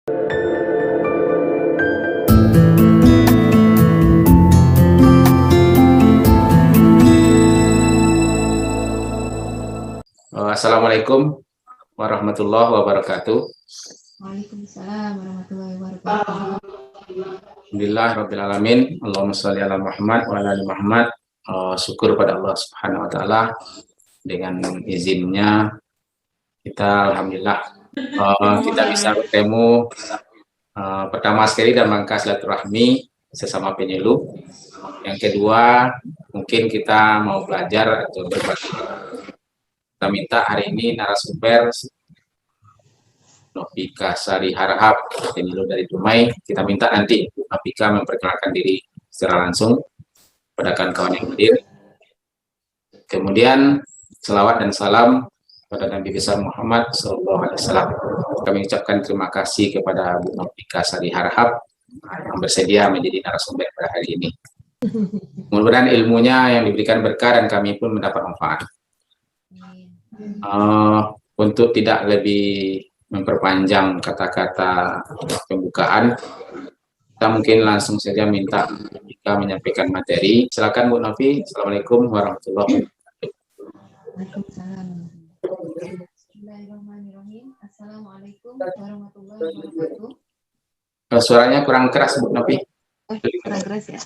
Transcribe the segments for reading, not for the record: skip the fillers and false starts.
Assalamualaikum warahmatullahi wabarakatuh. Waalaikumsalam warahmatullahi wabarakatuh. Alhamdulillah rabbil alamin. Allahumma sholli ala Muhammad wa ala ali Muhammad. Syukur pada Allah Subhanahu wa taala, dengan izinnya kita alhamdulillah kita bisa bertemu pertama sekali dalam rangka silaturahmi sesama penyuluh. Yang kedua, mungkin kita mau belajar atau berbagi. Kita minta hari ini narasumber Novika Sari Harahap, penyuluh dari Dumai. Kita minta nanti Novika memperkenalkan diri secara langsung pada kawan-kawan yang hadir. Kemudian selawat dan salam pada Nabi besar Muhammad SAW. Kami ucapkan terima kasih kepada Bu Novika Sari Harahap yang bersedia menjadi narasumber pada hari ini. Mudah-mudahan ilmunya yang diberikan berkah dan kami pun mendapat manfaat. Untuk tidak lebih memperpanjang kata-kata pembukaan, kita mungkin langsung saja minta Novika menyampaikan materi. Silakan Bu Novi. Assalamualaikum warahmatullahi wabarakatuh. Waalaikumsalam. Bismillahirrahmanirrahim. Assalamualaikum warahmatullahi wabarakatuh. Suaranya kurang keras Bu Novi. Kurang keras ya.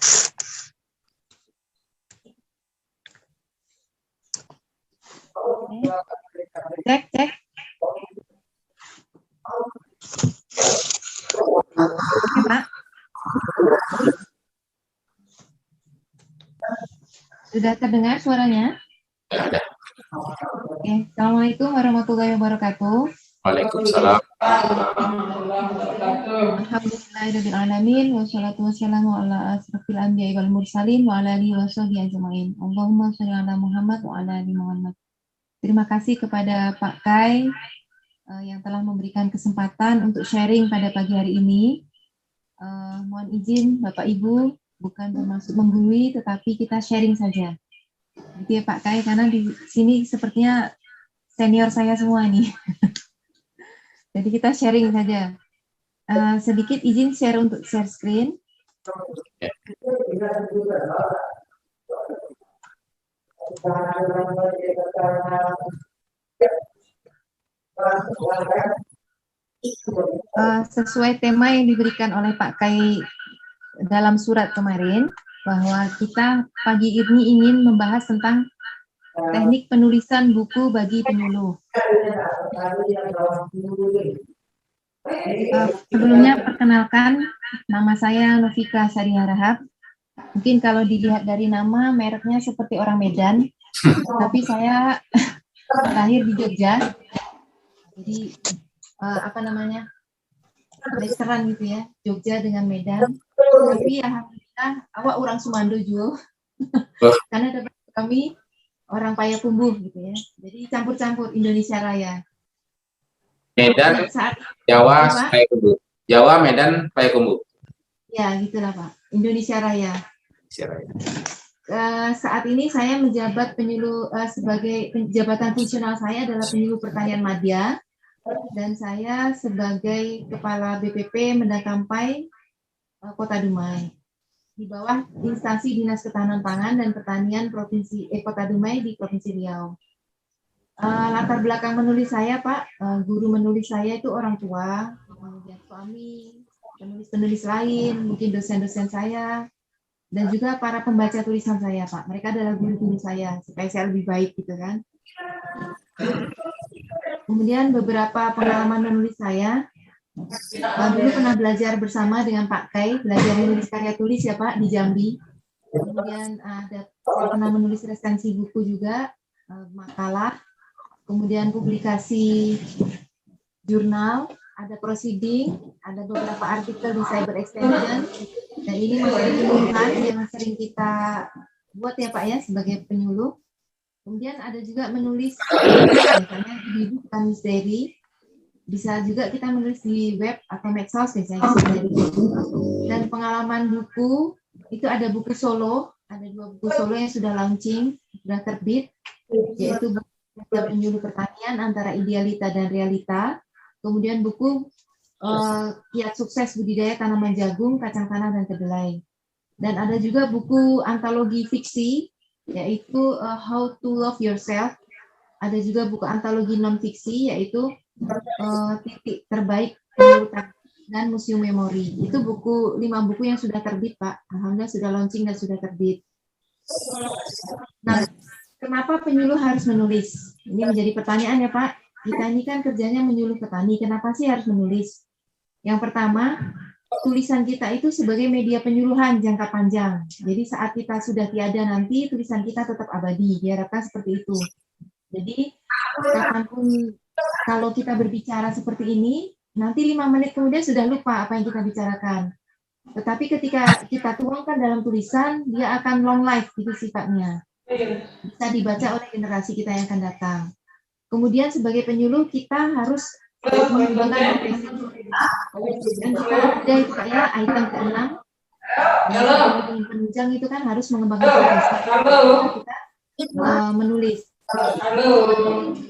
Cek. Oke, Pak. Sudah terdengar suaranya? Ada. Oke. Assalamualaikum warahmatullahi wabarakatuh. Waalaikumsalam. Alhamdulillahirrahmanirrahim. Wassalatu wassalamu ala asrofil anbiya'i wal mursalin wa ala alihi wa sahbihi ajma'in. Allahumma sholli ala Muhammad wa ala ali Muhammad. Terima kasih kepada Pak Kai yang telah memberikan kesempatan untuk sharing pada pagi hari ini. Mohon izin Bapak Ibu, bukan bermaksud menggurui, tetapi kita sharing saja. Gitu ya Pak Kai, karena di sini sepertinya senior saya semua nih. Jadi kita sharing saja. Sedikit izin share untuk share screen. Sesuai tema yang diberikan oleh Pak Kai dalam surat kemarin, bahwa kita pagi ini ingin membahas tentang teknik penulisan buku bagi penyuluh. Sebelumnya perkenalkan, nama saya Novika Sari Harahap. Mungkin kalau dilihat dari nama, mereknya seperti orang Medan, tapi saya lahir di Jogja. Jadi restoran gitu ya, Jogja dengan Medan. Tapi alhamdulillah awak orang Sumando juga. Karena kami orang Payakumbuh gitu ya. Jadi campur-campur Indonesia Raya. Medan, Jawa, Payakumbuh. Jawa, Medan, Payakumbuh. Ya, gitulah Pak. Indonesia Raya. Saat ini saya menjabat penyuluh sebagai jabatan fungsional saya adalah penyuluh pertanian madya, dan saya sebagai kepala BPP Mendakampai Kota Dumai di bawah instansi Dinas Ketahanan Pangan dan Pertanian Kota Dumai di Provinsi Riau. Latar belakang menulis saya Pak, guru menulis saya itu orang tua, kemudian suami, penulis-penulis lain, mungkin dosen-dosen saya, dan juga para pembaca tulisan saya Pak. Mereka adalah guru-guru saya supaya saya lebih baik gitu kan. Kemudian beberapa pengalaman menulis saya. Dulu pernah belajar bersama dengan Pak Kai, belajar menulis karya tulis ya Pak di Jambi. Kemudian saya pernah menulis resensi buku juga, makalah. Kemudian publikasi jurnal, ada proceeding, ada beberapa artikel di Cyber Extension. Dan ini materi penyuluhan yang sering kita buat ya Pak ya sebagai penyuluh. Kemudian ada juga menulis, misalnya di buku misteri, bisa juga kita menulis di web atau medsos biasanya. Dan pengalaman buku, itu ada buku solo, ada 2 buku solo yang sudah launching, sudah terbit, yaitu buku Penyuluh Pertanian Antara Idealita dan Realita, kemudian buku Kiat Sukses Budidaya Tanaman Jagung, Kacang Tanah, dan Kedelai. Dan ada juga buku antologi fiksi, yaitu How to Love Yourself. Ada juga buku antologi non-fiksi, yaitu Titik Terbaik dan Museum Memori. Itu 5 buku yang sudah terbit, Pak. Alhamdulillah sudah launching dan sudah terbit. Nah, kenapa penyuluh harus menulis? Ini menjadi pertanyaan ya, Pak. Kita ini kan kerjanya menyuluh petani, kenapa sih harus menulis? Yang pertama, tulisan kita itu sebagai media penyuluhan jangka panjang. Jadi saat kita sudah tiada nanti, tulisan kita tetap abadi. Diharapkan seperti itu. Jadi, kapanpun kalau kita berbicara seperti ini, nanti 5 menit kemudian sudah lupa apa yang kita bicarakan. Tetapi ketika kita tuangkan dalam tulisan, dia akan long life gitu sifatnya. Bisa dibaca oleh generasi kita yang akan datang. Kemudian sebagai penyuluh kita harus mengembangkan profesi. Dan kita ada itu kayak item ke-6. Penunjang itu kan harus mengembangkan profesi. Kita menulis.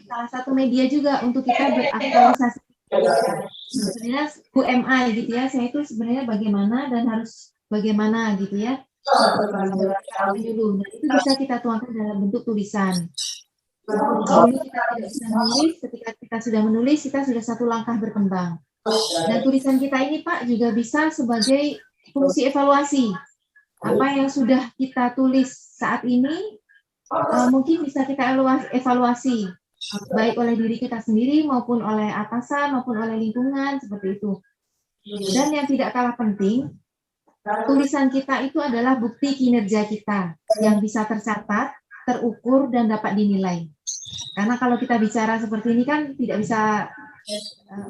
Salah satu media juga untuk kita beraktualisasi. Sebenarnya UMI gitu ya, saya itu sebenarnya bagaimana dan harus bagaimana gitu ya. Penyuluh. Dan itu bisa kita tuangkan dalam bentuk tulisan. Dulu kita tidak bisa menulis, ketika kita sudah menulis, kita sudah satu langkah berkembang. Dan tulisan kita ini, Pak, juga bisa sebagai fungsi evaluasi. Apa yang sudah kita tulis saat ini, mungkin bisa kita evaluasi, baik oleh diri kita sendiri, maupun oleh atasan, maupun oleh lingkungan, seperti itu. Dan yang tidak kalah penting, tulisan kita itu adalah bukti kinerja kita, yang bisa tercatat, terukur, dan dapat dinilai. Karena kalau kita bicara seperti ini kan tidak bisa,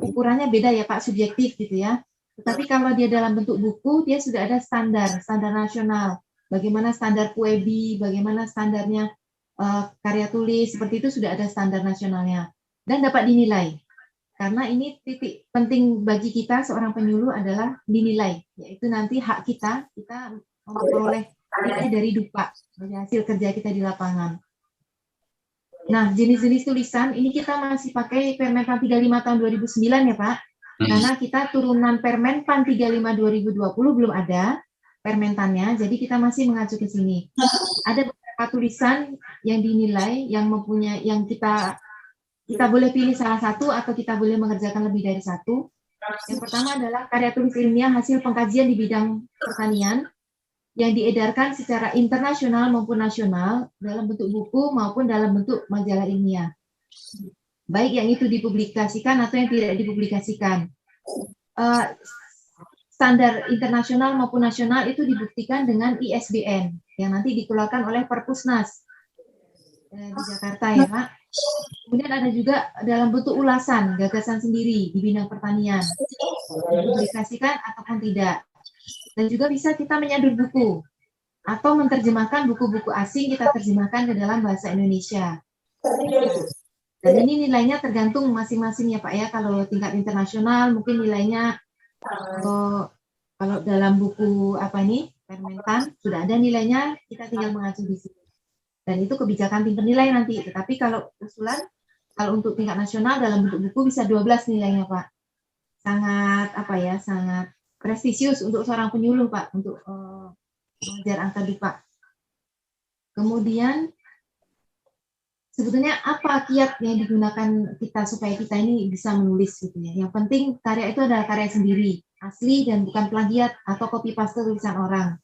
ukurannya beda ya Pak, subjektif gitu ya. Tetapi kalau dia dalam bentuk buku, dia sudah ada standar nasional. Bagaimana standar PUEBI, bagaimana standarnya karya tulis, seperti itu sudah ada standar nasionalnya. Dan dapat dinilai. Karena ini titik penting bagi kita, seorang penyuluh adalah dinilai. Yaitu nanti hak kita memperoleh nilai dari DUPA, dari hasil kerja kita di lapangan. Nah, jenis-jenis tulisan, ini kita masih pakai Permenpan 35 tahun 2009 ya Pak. Karena kita turunan Permenpan 35 2020 belum ada permentannya, jadi kita masih mengacu ke sini. Ada beberapa tulisan yang dinilai, yang kita boleh pilih salah satu atau kita boleh mengerjakan lebih dari satu. Yang pertama adalah karya tulis ilmiah hasil pengkajian di bidang pertanian yang diedarkan secara internasional maupun nasional dalam bentuk buku maupun dalam bentuk majalah ilmiah. Baik yang itu dipublikasikan atau yang tidak dipublikasikan. Standar internasional maupun nasional itu dibuktikan dengan ISBN yang nanti dikeluarkan oleh Perpusnas di Jakarta ya Pak. Kemudian ada juga dalam bentuk ulasan, gagasan sendiri di bidang pertanian, dipublikasikan ataupun tidak. Dan juga bisa kita menyadur buku atau menerjemahkan buku-buku asing, kita terjemahkan ke dalam bahasa Indonesia. Dan ini nilainya tergantung masing-masing ya Pak ya. Kalau tingkat internasional mungkin nilainya kalau dalam buku Permentan sudah ada nilainya, kita tinggal mengacu di sini. Dan itu kebijakan tim penilai nanti. Tetapi kalau usulan, kalau untuk tingkat nasional dalam bentuk buku bisa 12 nilainya Pak. Sangat prestisius untuk seorang penyuluh Pak, untuk mengajar angka DUPA. Kemudian sebetulnya apa kiat yang digunakan kita supaya kita ini bisa menulis gitu ya. Yang penting karya itu adalah karya sendiri, asli dan bukan plagiat atau copy paste tulisan orang.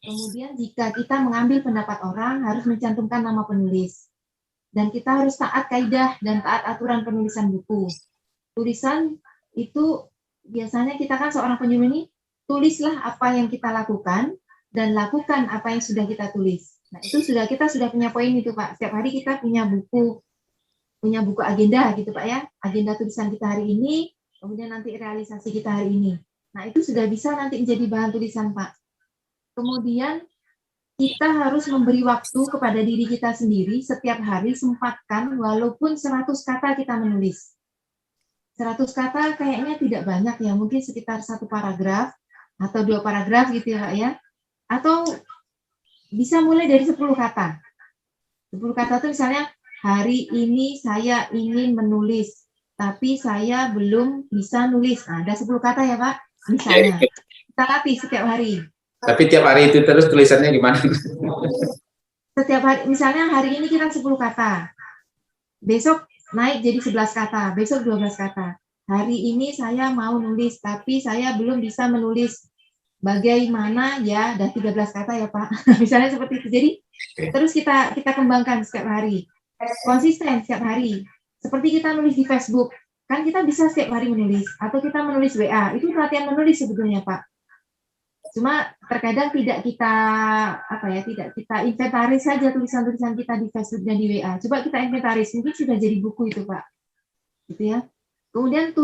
Kemudian jika kita mengambil pendapat orang, harus mencantumkan nama penulis. Dan kita harus taat kaidah dan taat aturan penulisan buku. Tulisan itu biasanya kita kan seorang penyuluh ini, tulislah apa yang kita lakukan dan lakukan apa yang sudah kita tulis. Nah, itu kita sudah punya poin itu Pak. Setiap hari kita punya buku agenda gitu Pak ya. Agenda tulisan kita hari ini, kemudian nanti realisasi kita hari ini. Nah, itu sudah bisa nanti menjadi bahan tulisan Pak. Kemudian kita harus memberi waktu kepada diri kita sendiri setiap hari, sempatkan walaupun 100 kata kita menulis. 100 kata kayaknya tidak banyak ya, mungkin sekitar 1 paragraf atau 2 paragraf gitu ya Pak ya. Atau bisa mulai dari 10 kata. 10 kata itu misalnya, hari ini saya ingin menulis tapi saya belum bisa nulis. Nah, ada 10 kata ya Pak, misalnya. Kita latih setiap hari. Tapi tiap hari itu terus tulisannya gimana? Setiap hari, misalnya hari ini kita 10 kata. Besok naik jadi 11 kata, besok 12 kata. Hari ini saya mau nulis, tapi saya belum bisa menulis. Bagaimana ya, ada 13 kata ya Pak. Misalnya seperti itu. Jadi terus kita kembangkan setiap hari. Konsisten setiap hari. Seperti kita nulis di Facebook, kan kita bisa setiap hari menulis, atau kita menulis WA, itu latihan menulis sebetulnya Pak. Cuma terkadang tidak kita inventaris saja tulisan-tulisan kita di Facebook dan di WA. Coba kita inventaris, mungkin sudah jadi buku itu Pak. Gitu ya. Kemudian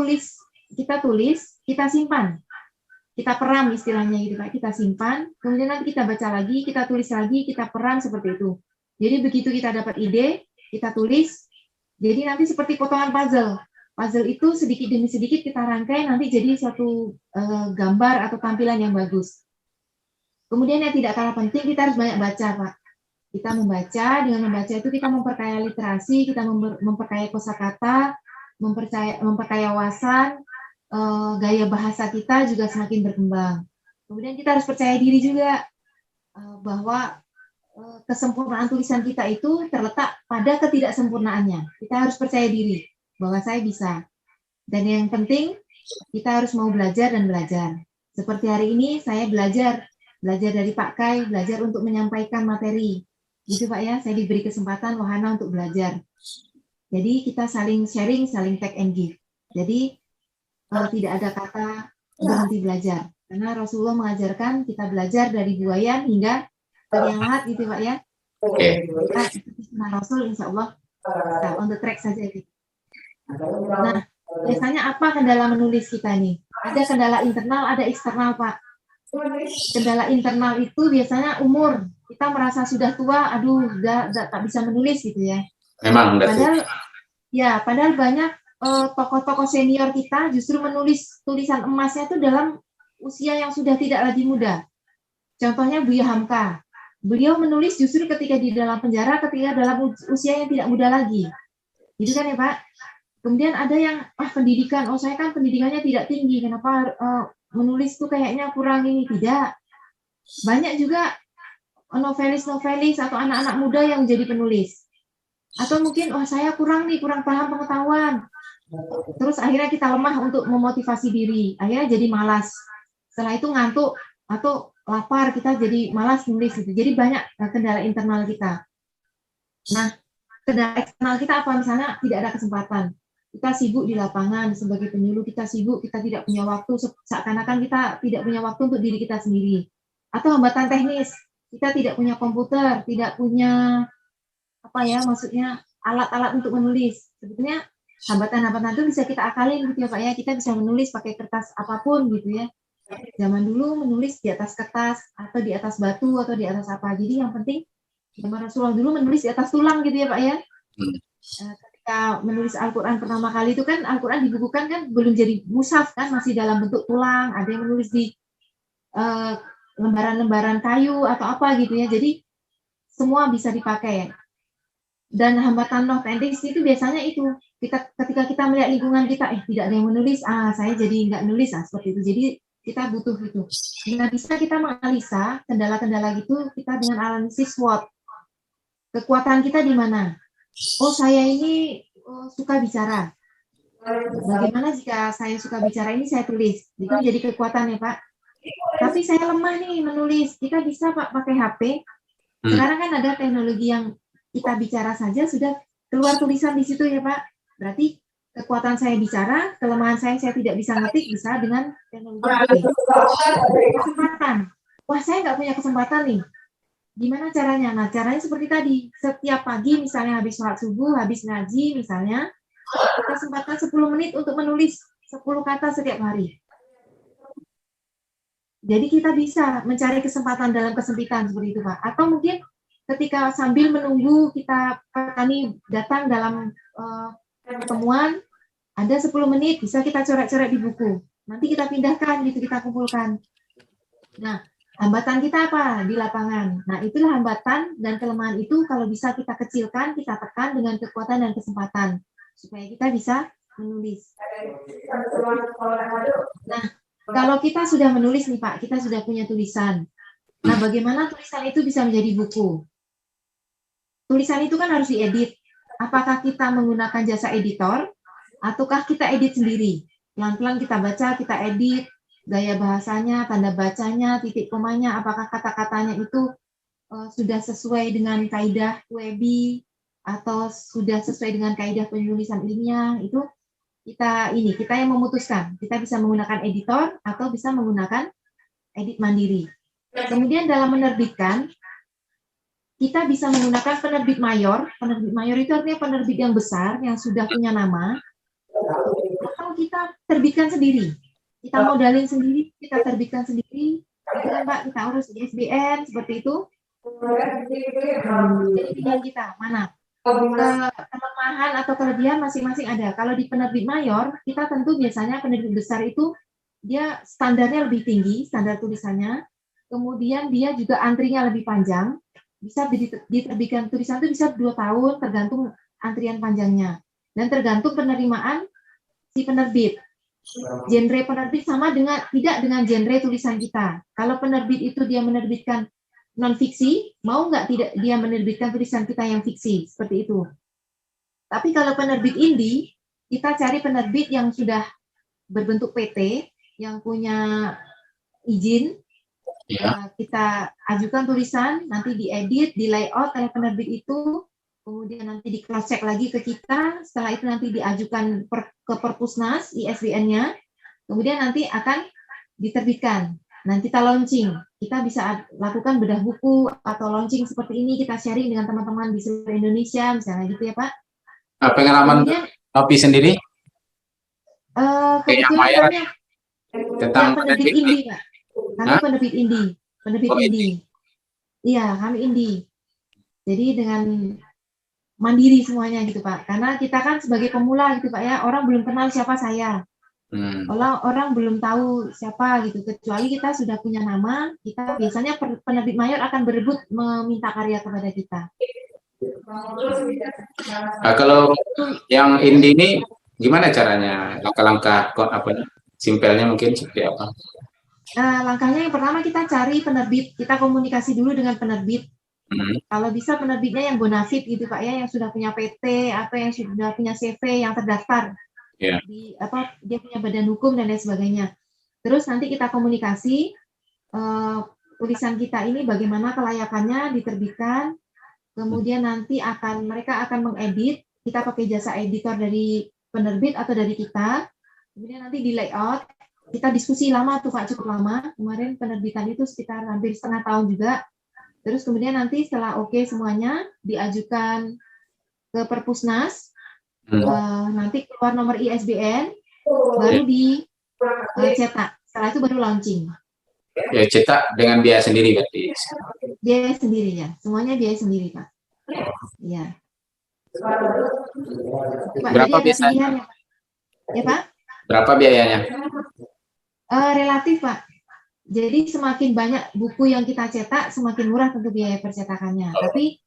kita tulis, kita simpan. Kita peram istilahnya gitu Pak, kita simpan, kemudian nanti kita baca lagi, kita tulis lagi, kita peram seperti itu. Jadi begitu kita dapat ide, kita tulis, jadi nanti seperti potongan puzzle. Puzzle itu sedikit demi sedikit kita rangkai, nanti jadi suatu gambar atau tampilan yang bagus. Kemudian yang tidak kalah penting, kita harus banyak baca Pak. Kita membaca, dengan membaca itu kita memperkaya literasi, kita memperkaya kosakata, memperkaya wawasan, gaya bahasa kita juga semakin berkembang. Kemudian kita harus percaya diri juga bahwa kesempurnaan tulisan kita itu terletak pada ketidaksempurnaannya. Kita harus percaya diri bahwa saya bisa. Dan yang penting kita harus mau belajar dan belajar. Seperti hari ini saya belajar dari Pak Kai, belajar untuk menyampaikan materi. Gitu Pak ya, saya diberi kesempatan wahana untuk belajar. Jadi kita saling sharing, saling take and give. Jadi tidak ada kata berhenti belajar. Karena Rasulullah mengajarkan kita belajar dari buayan hingga dari yang lahat gitu Pak ya. Nah, Rasul insya Allah kita on the track saja gitu. Nah, biasanya apa kendala menulis kita nih? Ada kendala internal, ada eksternal Pak. Kendala internal itu biasanya umur. Kita merasa sudah tua, aduh, udah tak bisa menulis gitu ya. Memang padahal banyak tokoh-tokoh senior kita justru menulis tulisan emasnya itu dalam usia yang sudah tidak lagi muda. Contohnya Buya Hamka. Beliau menulis justru ketika di dalam penjara, ketika dalam usia yang tidak muda lagi. Gitu kan ya Pak? Kemudian ada yang, pendidikan, saya kan pendidikannya tidak tinggi, kenapa menulis tuh kayaknya kurang ini. Tidak. Banyak juga novelis-novelis atau anak-anak muda yang jadi penulis. Atau mungkin, saya kurang paham pengetahuan. Terus akhirnya kita lemah untuk memotivasi diri, akhirnya jadi malas. Setelah itu ngantuk atau lapar, kita jadi malas nulis gitu. Jadi banyak kendala internal kita. Nah, kendala eksternal kita apa? Misalnya tidak ada kesempatan. Kita sibuk di lapangan sebagai penyuluh, kita sibuk, kita tidak punya waktu, seakan-akan kita tidak punya waktu untuk diri kita sendiri. Atau hambatan teknis, kita tidak punya komputer, tidak punya alat-alat untuk menulis. Sebetulnya hambatan-hambatan itu bisa kita akalin gitu ya Pak ya. Kita bisa menulis pakai kertas apapun gitu ya. Zaman dulu menulis di atas kertas atau di atas batu atau di atas apa. Jadi yang penting zaman Rasulullah dulu menulis di atas tulang gitu ya Pak ya. Ketika menulis Al-Quran pertama kali itu kan Al-Quran dibukukan kan belum jadi mushaf kan, masih dalam bentuk tulang. Ada yang menulis di lembaran-lembaran kayu atau apa gitu ya. Jadi semua bisa dipakai. Dan hambatan teknis itu biasanya itu ketika kita melihat lingkungan kita tidak ada yang menulis, saya jadi nggak nulis seperti itu. Jadi kita butuh itu. Nah, bisa kita menganalisa kendala-kendala gitu kita dengan analisis SWOT. Kekuatan kita di mana? Saya ini suka bicara. Bagaimana jika saya suka bicara ini saya tulis? Itu jadi kekuatan ya Pak. Tapi saya lemah nih menulis. Kita bisa Pak pakai HP. Sekarang kan ada teknologi yang kita bicara saja sudah keluar tulisan di situ ya Pak. Berarti kekuatan saya bicara, kelemahan saya tidak bisa ngetik, bisa dengan teknologi. Kesempatan. Saya nggak punya kesempatan nih. Gimana caranya? Nah, caranya seperti tadi. Setiap pagi misalnya habis sholat subuh, habis ngaji misalnya, kita sempatkan 10 menit untuk menulis 10 kata setiap hari. Jadi kita bisa mencari kesempatan dalam kesempitan seperti itu Pak. Atau mungkin ketika sambil menunggu kita petani datang dalam pertemuan, ada 10 menit bisa kita coret-coret di buku. Nanti kita pindahkan gitu, kita kumpulkan. Nah, hambatan kita apa di lapangan? Nah, itulah hambatan dan kelemahan itu kalau bisa kita kecilkan, kita tekan dengan kekuatan dan kesempatan supaya kita bisa menulis. Nah, kalau kita sudah menulis nih Pak, kita sudah punya tulisan. Nah, bagaimana tulisan itu bisa menjadi buku? Tulisan itu kan harus diedit. Apakah kita menggunakan jasa editor, ataukah kita edit sendiri? Pelan-pelan kita baca, kita edit, gaya bahasanya, tanda bacanya, titik komanya, apakah kata-katanya itu sudah sesuai dengan kaidah WEBI, atau sudah sesuai dengan kaidah penulisan ilmiah, itu kita yang memutuskan. Kita bisa menggunakan editor atau bisa menggunakan edit mandiri. Kemudian dalam menerbitkan, kita bisa menggunakan penerbit mayor. Penerbit mayor itu artinya penerbit yang besar, yang sudah punya nama, atau kita terbitkan sendiri. Kita modalin sendiri, kita terbitkan sendiri, gitu kan Pak, kita urus ISBN, seperti itu. Jadi pilihan kita, mana? Kelemahan atau kelebihan masing-masing ada. Kalau di penerbit mayor, kita tentu biasanya penerbit besar itu, dia standarnya lebih tinggi, standar tulisannya, kemudian dia juga antrinya lebih panjang, bisa diterbitkan tulisan itu bisa 2 tahun, tergantung antrian panjangnya. Dan tergantung penerimaan si penerbit. Genre penerbit sama tidak dengan genre tulisan kita. Kalau penerbit itu dia menerbitkan non-fiksi, mau nggak tidak dia menerbitkan tulisan kita yang fiksi, seperti itu. Tapi kalau penerbit indie, kita cari penerbit yang sudah berbentuk PT, yang punya izin, kita ajukan tulisan, nanti diedit, di layout oleh penerbit itu, kemudian nanti di cross check lagi ke kita, setelah itu nanti diajukan ke Perpusnas ISBN-nya, kemudian nanti akan diterbitkan. Nanti kita launching, kita bisa lakukan bedah buku atau launching seperti ini, kita sharing dengan teman-teman di seluruh Indonesia, misalnya gitu ya Pak. Pengalaman Novi sendiri? Kebetulan kami tentang penerbit indie Pak. Kami penerbit indie, indie. Iya, kami indie. Jadi dengan mandiri semuanya gitu Pak. Karena kita kan sebagai pemula gitu Pak ya, orang belum kenal siapa saya. Orang belum tahu siapa gitu. Kecuali kita sudah punya nama, kita biasanya penerbit mayor akan berebut meminta karya kepada kita. Nah, kalau yang indie ini gimana caranya? Langkah-langkah simpelnya mungkin seperti apa? Nah, langkahnya yang pertama kita cari penerbit, kita komunikasi dulu dengan penerbit. Kalau bisa penerbitnya yang bonafit gitu Pak ya, yang sudah punya PT atau yang sudah punya CV yang terdaftar. Dia punya badan hukum dan lain sebagainya. Terus nanti kita komunikasi tulisan kita ini bagaimana kelayakannya diterbitkan. Kemudian nanti mereka akan mengedit, kita pakai jasa editor dari penerbit atau dari kita. Kemudian nanti di layout, kita diskusi lama tuh Pak, cukup lama. Kemarin penerbitan itu sekitar hampir setengah tahun juga. Terus kemudian nanti setelah oke semuanya, diajukan ke Perpusnas, nanti keluar nomor ISBN, baru dicetak. Setelah itu baru launching. Ya, cetak dengan biaya sendiri berarti? Biaya sendiri ya, semuanya biaya sendiri Pak. Iya. Berapa biasanya? Ya Pak? Berapa biayanya? Relatif Pak. Jadi semakin banyak buku yang kita cetak, semakin murah tentu biaya percetakannya. Tapi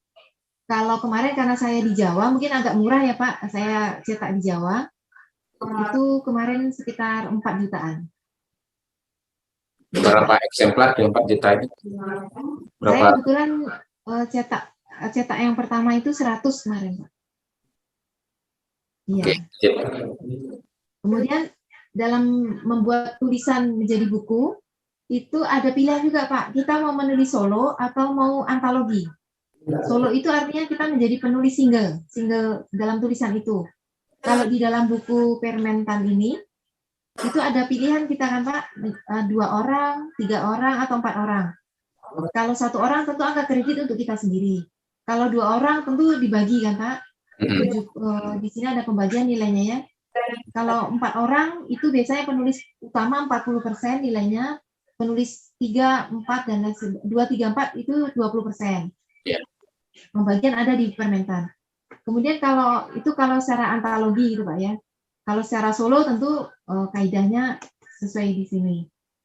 kalau kemarin karena saya di Jawa, mungkin agak murah ya Pak. Saya cetak di Jawa, itu kemarin sekitar 4 jutaan. Berapa eksemplar di 4 juta itu? Berapa? Saya kebetulan cetak yang pertama itu 100 kemarin Pak. Iya. Kemudian dalam membuat tulisan menjadi buku, itu ada pilihan juga Pak, kita mau menulis solo atau mau antologi. Solo itu artinya kita menjadi penulis single dalam tulisan itu. Kalau di dalam buku Permentan ini, itu ada pilihan kita kan Pak, 2 orang, 3 orang, atau 4 orang. Kalau 1 orang tentu angka kredit untuk kita sendiri. Kalau 2 orang tentu dibagi kan Pak. Di sini ada pembagian nilainya ya. Kalau 4 orang itu biasanya penulis utama 40% nilainya, penulis 3, 4 dan 2, 3, 4 itu 20%. Pembagian ada di Permentan. Kemudian kalau secara antologi gitu Pak ya. Kalau secara solo tentu kaidahnya sesuai di sini.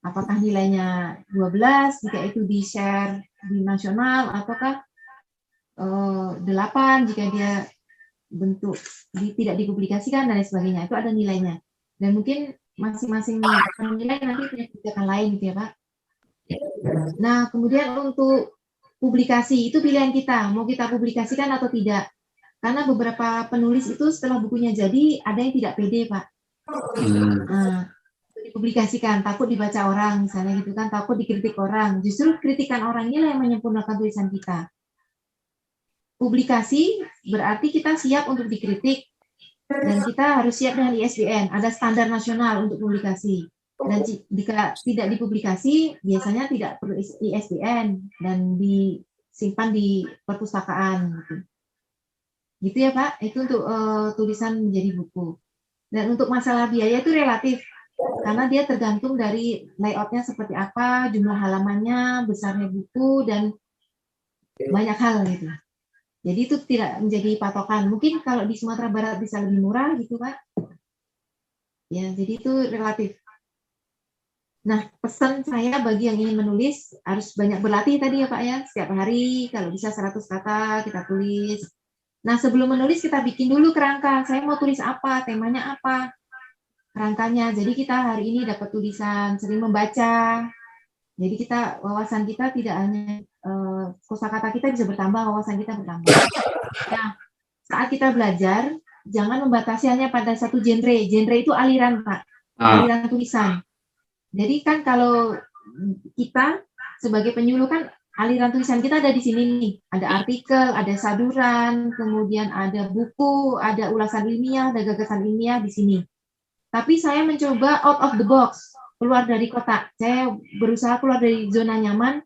Apakah nilainya 12 jika itu di-share di nasional, ataukah 8 jika dia bentuk tidak dipublikasikan dan lain sebagainya, itu ada nilainya. Dan mungkin masing-masing penilai nanti punya kebijakan lain gitu ya Pak. Nah, kemudian untuk publikasi itu pilihan kita, mau kita publikasikan atau tidak. Karena beberapa penulis itu setelah bukunya jadi ada yang tidak pede Pak. Nah, dipublikasikan, takut dibaca orang misalnya gitu kan, takut dikritik orang. Justru kritikan orang inilah yang menyempurnakan tulisan kita. Publikasi berarti kita siap untuk dikritik dan kita harus siap dengan ISBN, ada standar nasional untuk publikasi. Dan jika tidak dipublikasi, biasanya tidak perlu ISBN dan disimpan di perpustakaan. Gitu ya Pak, itu untuk tulisan menjadi buku. Dan untuk masalah biaya itu relatif, karena dia tergantung dari layoutnya seperti apa, jumlah halamannya, besarnya buku, dan banyak hal gitu. Jadi itu tidak menjadi patokan. Mungkin kalau di Sumatera Barat bisa lebih murah gitu Pak. Ya, jadi itu relatif. Nah, pesan saya bagi yang ingin menulis harus banyak berlatih tadi ya Pak ya. Setiap hari kalau bisa 100 kata kita tulis. Nah, sebelum menulis kita bikin dulu kerangka. Saya mau tulis apa, temanya apa, kerangkanya. Jadi kita hari ini dapat tulisan, sering membaca. Jadi kita wawasan kita tidak hanya kosakata kita bisa bertambah, wawasan kita bertambah. Nah, saat kita belajar, jangan membatasi hanya pada satu genre. Genre itu aliran Pak, aliran tulisan. Jadi kan kalau kita sebagai penyuluh kan aliran tulisan kita ada di sini nih. Ada artikel, ada saduran, kemudian ada buku, ada ulasan ilmiah, ada gagasan ilmiah di sini. Tapi saya mencoba out of the box, keluar dari kotak. Saya berusaha keluar dari zona nyaman.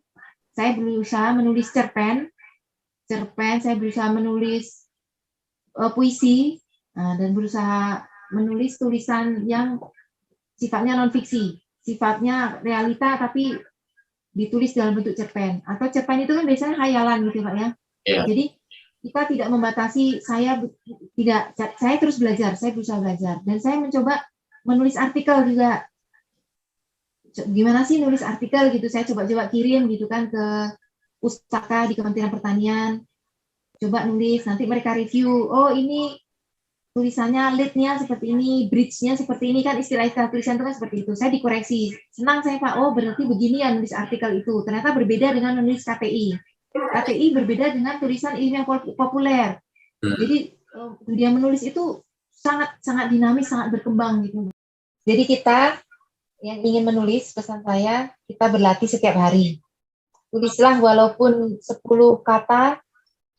Saya berusaha menulis cerpen, saya berusaha menulis puisi, dan berusaha menulis tulisan yang sifatnya non-fiksi, sifatnya realita tapi ditulis dalam bentuk cerpen. Atau cerpen itu kan biasanya khayalan gitu Pak ya. Yeah. Jadi kita tidak membatasi, saya terus belajar, saya berusaha belajar. Dan saya mencoba menulis artikel juga. Gimana sih nulis artikel gitu, saya coba-coba kirim gitu kan ke pustaka di Kementerian Pertanian. Coba nulis, nanti mereka review, oh ini tulisannya lead-nya seperti ini, bridge-nya seperti ini, kan istilah-istilah tulisan itu kan seperti itu. Saya dikoreksi. Senang saya Pak, oh berarti begini ya nulis artikel itu. Ternyata berbeda dengan nulis KTI. KTI berbeda dengan tulisan ilmiah populer. Jadi dia menulis itu sangat dinamis, sangat berkembang gitu. Jadi kita yang ingin menulis, pesan saya, kita berlatih setiap hari. Tulislah walaupun 10 kata,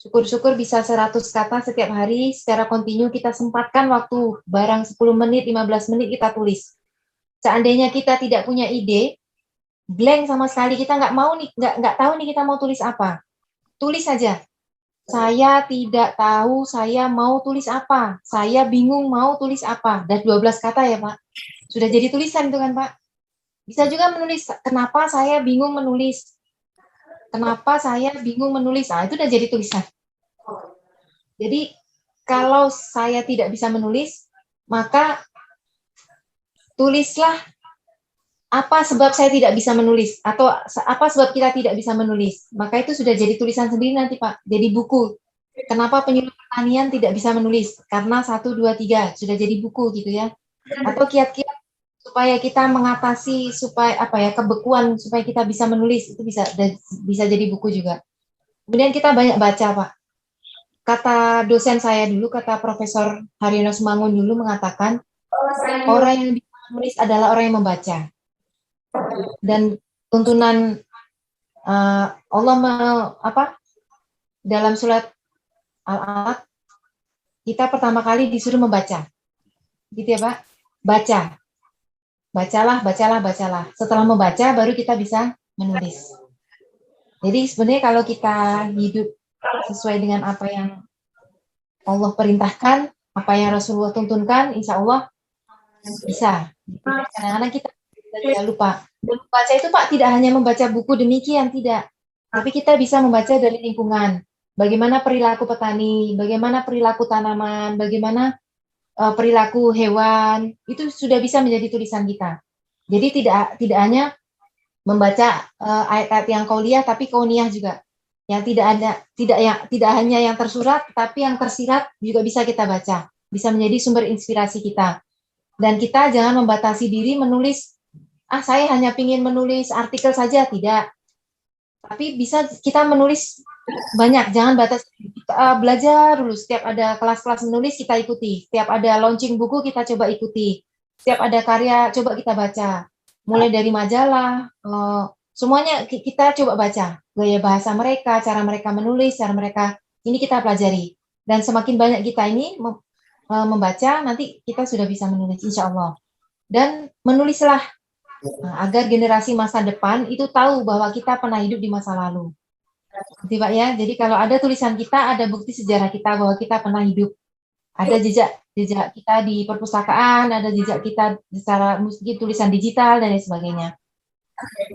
syukur-syukur bisa 100 kata setiap hari, secara kontinu kita sempatkan waktu, barang 10 menit, 15 menit kita tulis. Seandainya kita tidak punya ide, blank sama sekali, kita nggak tahu nih kita mau tulis apa. Tulis saja. Saya tidak tahu saya mau tulis apa. Saya bingung mau tulis apa. Dan 12 kata ya Pak. Sudah jadi tulisan itu kan Pak. Bisa juga menulis, kenapa saya bingung menulis. Kenapa saya bingung menulis. Itu udah jadi tulisan. Jadi kalau saya tidak bisa menulis, maka tulislah apa sebab saya tidak bisa menulis. Atau apa sebab kita tidak bisa menulis. Maka itu sudah jadi tulisan sendiri nanti Pak. Jadi buku. Kenapa penyuluh pertanian tidak bisa menulis. Karena 1, 2, 3. Sudah jadi buku gitu ya. Atau kiat-kiat supaya kita mengatasi kebekuan supaya kita bisa menulis, itu bisa jadi buku juga. Kemudian kita banyak baca Pak. Kata dosen saya dulu, kata Profesor Haryono Sumangun dulu mengatakan orang yang bisa menulis adalah orang yang membaca. Dan tuntunan Allah dalam surat Al-Alaq kita pertama kali disuruh membaca. Gitu ya Pak? Baca. Bacalah. Setelah membaca, baru kita bisa menulis. Jadi sebenarnya kalau kita hidup sesuai dengan apa yang Allah perintahkan, apa yang Rasulullah tuntunkan, insya Allah bisa. Kadang-kadang kita tidak lupa. Dan membaca itu Pak, tidak hanya membaca buku demikian, tidak. Tapi kita bisa membaca dari lingkungan. Bagaimana perilaku petani, bagaimana perilaku tanaman, bagaimana perilaku hewan, itu sudah bisa menjadi tulisan kita. Jadi tidak hanya membaca ayat-ayat yang qauliyah, tapi kauniyah juga. Yang tidak hanya yang tersurat, tapi yang tersirat juga bisa kita baca, bisa menjadi sumber inspirasi kita. Dan kita jangan membatasi diri menulis, saya hanya ingin menulis artikel saja, tidak. Tapi bisa kita menulis banyak, jangan batas. Belajar dulu, setiap ada kelas-kelas menulis kita ikuti, setiap ada launching buku kita coba ikuti, setiap ada karya coba kita baca, mulai dari majalah, semuanya kita coba baca, gaya bahasa mereka, cara mereka menulis, cara mereka, ini kita pelajari. Dan semakin banyak kita ini membaca, nanti kita sudah bisa menulis, insya Allah. Dan menulislah agar generasi masa depan itu tahu bahwa kita pernah hidup di masa lalu. Gitu, Pak ya. Jadi kalau ada tulisan kita, ada bukti sejarah kita bahwa kita pernah hidup. Ada jejak kita di perpustakaan, ada jejak kita secara mungkin tulisan digital dan lain sebagainya.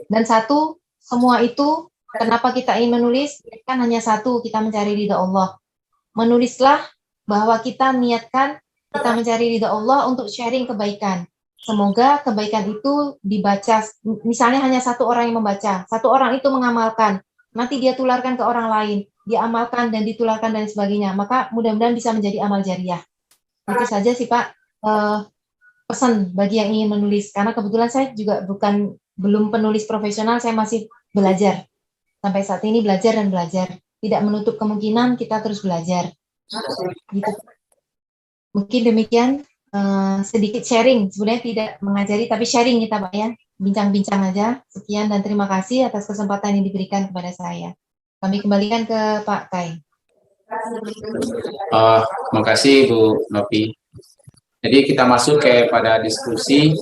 Dan satu, semua itu kenapa kita ingin menulis? Kan hanya satu, kita mencari ridha Allah. Menulislah bahwa kita niatkan kita mencari ridha Allah untuk sharing kebaikan. Semoga kebaikan itu dibaca, misalnya hanya satu orang yang membaca, satu orang itu mengamalkan, nanti dia tularkan ke orang lain, dia amalkan dan ditularkan dan sebagainya, maka mudah-mudahan bisa menjadi amal jariah. Itu saja sih Pak, pesan bagi yang ingin menulis, karena kebetulan saya juga belum penulis profesional, saya masih belajar. Sampai saat ini belajar dan belajar. Tidak menutup kemungkinan kita terus belajar. Gitu. Mungkin demikian. Sedikit sharing, sebenarnya tidak mengajari tapi sharing kita Pak ya, bincang-bincang aja. Sekian dan terima kasih atas kesempatan yang diberikan kepada saya. Kami kembalikan ke Pak Kai. Terima kasih Bu Novi. Jadi kita masuk kepada diskusi.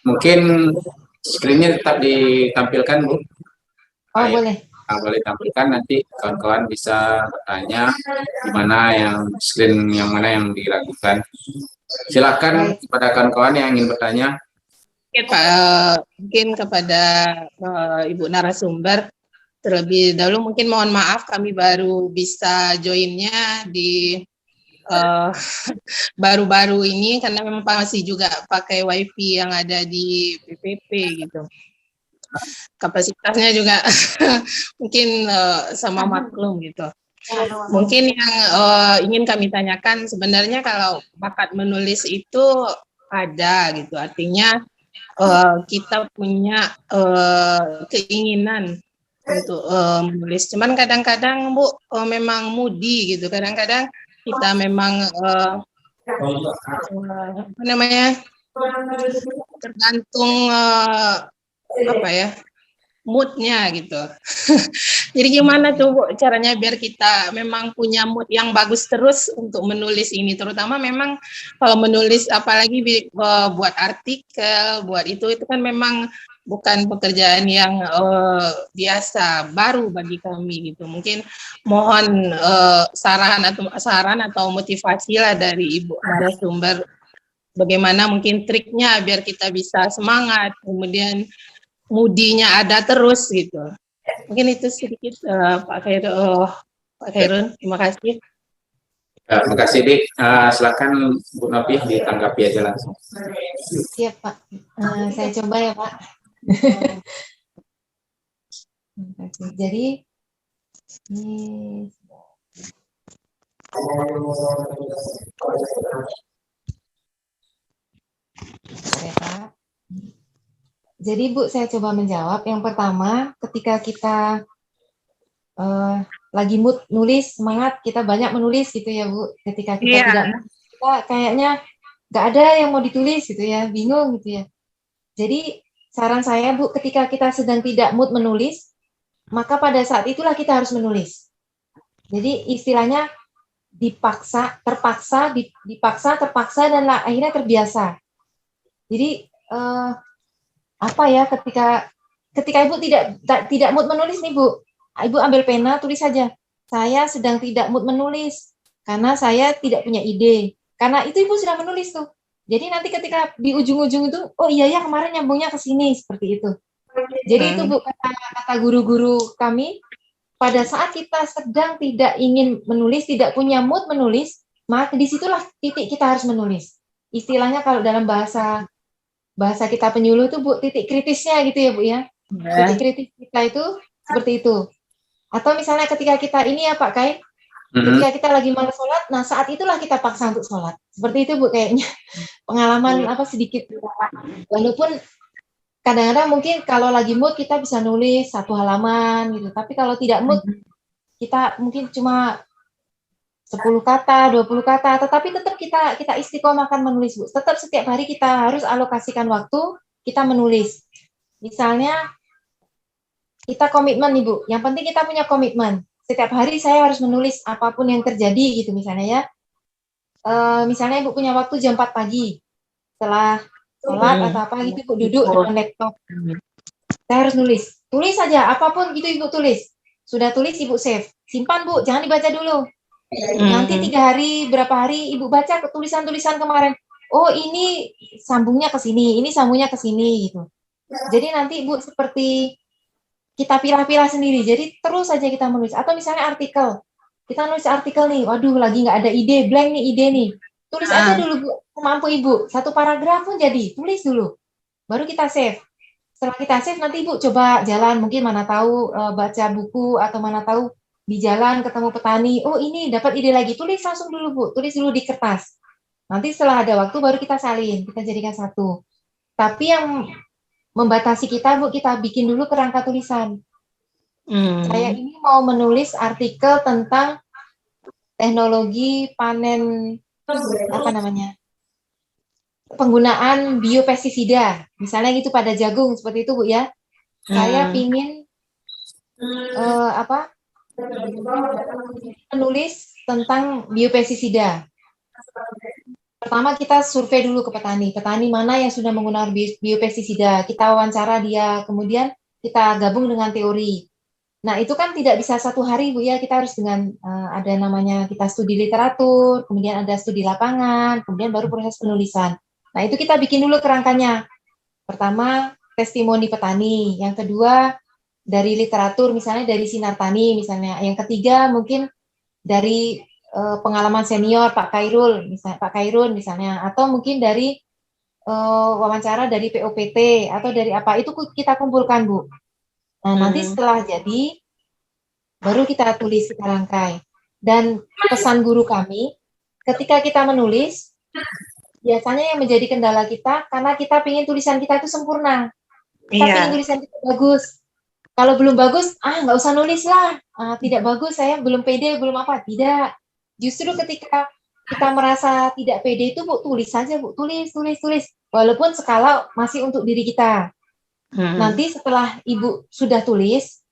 Mungkin screen-nya tetap ditampilkan Bu. Boleh. Boleh tampilkan, nanti kawan-kawan bisa bertanya di mana yang screen yang mana yang diragukan. Silakan kepada kawan-kawan yang ingin bertanya. Oke Pak, mungkin kepada Ibu narasumber terlebih dahulu mungkin mohon maaf kami baru bisa joinnya di baru-baru ini karena memang masih juga pakai wifi yang ada di PPP gitu. Kapasitasnya juga mungkin sama maklum gitu. Mungkin yang ingin kami tanyakan sebenarnya kalau bakat menulis itu ada gitu, artinya kita punya keinginan untuk menulis. Cuman kadang-kadang Bu memang moody gitu, kadang-kadang kita memang apa namanya tergantung apa ya moodnya gitu. Jadi gimana tuh Bu caranya biar kita memang punya mood yang bagus terus untuk menulis ini, terutama memang kalau menulis apalagi buat artikel, buat itu kan memang bukan pekerjaan yang biasa, baru bagi kami gitu. Mungkin mohon saran atau motivasi lah dari Ibu narasumber bagaimana mungkin triknya biar kita bisa semangat, kemudian moodinya ada terus gitu. Mungkin itu sedikit Pak Khairun, terima kasih. Terima kasih Dik. Silakan Bu Novi ditanggapi aja langsung. Siap Pak, saya coba ya Pak. Jadi ini Pak. Jadi Bu, saya coba menjawab. Yang pertama, ketika kita lagi mood nulis, semangat, kita banyak menulis gitu ya Bu. Ketika kita tidak mood, kita kayaknya nggak ada yang mau ditulis gitu ya, bingung gitu ya. Jadi saran saya Bu, ketika kita sedang tidak mood menulis, maka pada saat itulah kita harus menulis. Jadi istilahnya dipaksa, terpaksa, terpaksa, dan akhirnya terbiasa. Jadi apa ya, ketika Ibu tidak mood menulis nih Bu, Ibu ambil pena, tulis saja, saya sedang tidak mood menulis karena saya tidak punya ide. Karena itu Ibu sudah menulis tuh. Jadi nanti ketika di ujung-ujung itu, oh iya ya kemarin nyambungnya ke sini, seperti itu. Jadi itu Bu, kata guru-guru kami, pada saat kita sedang tidak ingin menulis, tidak punya mood menulis, maka disitulah titik kita harus menulis. Istilahnya kalau dalam bahasa kita penyuluh itu Bu, titik kritisnya gitu ya Bu ya. Titik kritis kita itu seperti itu. Atau misalnya ketika kita ini ya Pak Kai, ketika kita lagi malas sholat, nah saat itulah kita paksa untuk sholat. Seperti itu Bu kayaknya pengalaman sedikit. Walaupun kadang-kadang mungkin kalau lagi mood kita bisa nulis 1 halaman gitu, tapi kalau tidak mood kita mungkin cuma 10 kata, 20 kata, tetapi tetap kita istiqomahkan menulis Bu. Tetap setiap hari kita harus alokasikan waktu kita menulis. Misalnya kita komitmen nih Bu, yang penting kita punya komitmen. Setiap hari saya harus menulis apapun yang terjadi gitu misalnya ya. Misalnya Ibu punya waktu jam 4 pagi, setelah sholat atau apa gitu Ibu duduk depan laptop. Saya harus nulis. Tulis saja, apapun gitu Ibu tulis. Sudah tulis Ibu save. Simpan Bu, jangan dibaca dulu. Nanti 3 hari, berapa hari Ibu baca tulisan-tulisan kemarin. Oh ini sambungnya ke sini, ini sambungnya ke sini gitu. Jadi nanti Ibu seperti kita pilah-pilah sendiri, jadi terus saja kita menulis. Atau misalnya artikel, kita nulis artikel nih, waduh lagi nggak ada ide, blank nih ide nih. Tulis aja dulu Bu, semampu Ibu, 1 paragraf pun jadi, tulis dulu. Baru kita save. Setelah kita save, nanti Ibu coba jalan, mungkin mana tahu baca buku, atau mana tahu di jalan ketemu petani, oh ini dapat ide lagi, tulis langsung dulu Bu, tulis dulu di kertas. Nanti setelah ada waktu baru kita salin, kita jadikan satu. Tapi yang membatasi kita Bu, kita bikin dulu kerangka tulisan. Saya ini mau menulis artikel tentang teknologi panen penggunaan biopestisida, misalnya gitu pada jagung seperti itu Bu ya. Saya pingin menulis tentang biopestisida. Pertama kita survei dulu ke petani mana yang sudah menggunakan biopestisida, kita wawancara dia, kemudian kita gabung dengan teori. Nah itu kan tidak bisa 1 hari Bu ya, kita harus dengan ada namanya kita studi literatur, kemudian ada studi lapangan, kemudian baru proses penulisan. Nah itu kita bikin dulu kerangkanya. Pertama testimoni petani, yang kedua dari literatur misalnya dari Sinar Tani misalnya, yang ketiga mungkin dari pengalaman senior Pak Khairul misalnya, atau mungkin dari wawancara dari POPT atau dari apa, itu kita kumpulkan Bu. Nah nanti setelah jadi baru kita tulis, kita rangkai. Dan pesan guru kami ketika kita menulis biasanya yang menjadi kendala kita karena kita ingin tulisan kita itu sempurna, kita ingin tulisan kita bagus. Kalau belum bagus, nggak usah nulis lah, tidak bagus, saya belum pede, belum apa, tidak. Justru ketika kita merasa tidak pede itu Bu, tulis saja Bu, tulis. Walaupun skala masih untuk diri kita. Nanti setelah Ibu sudah tulis,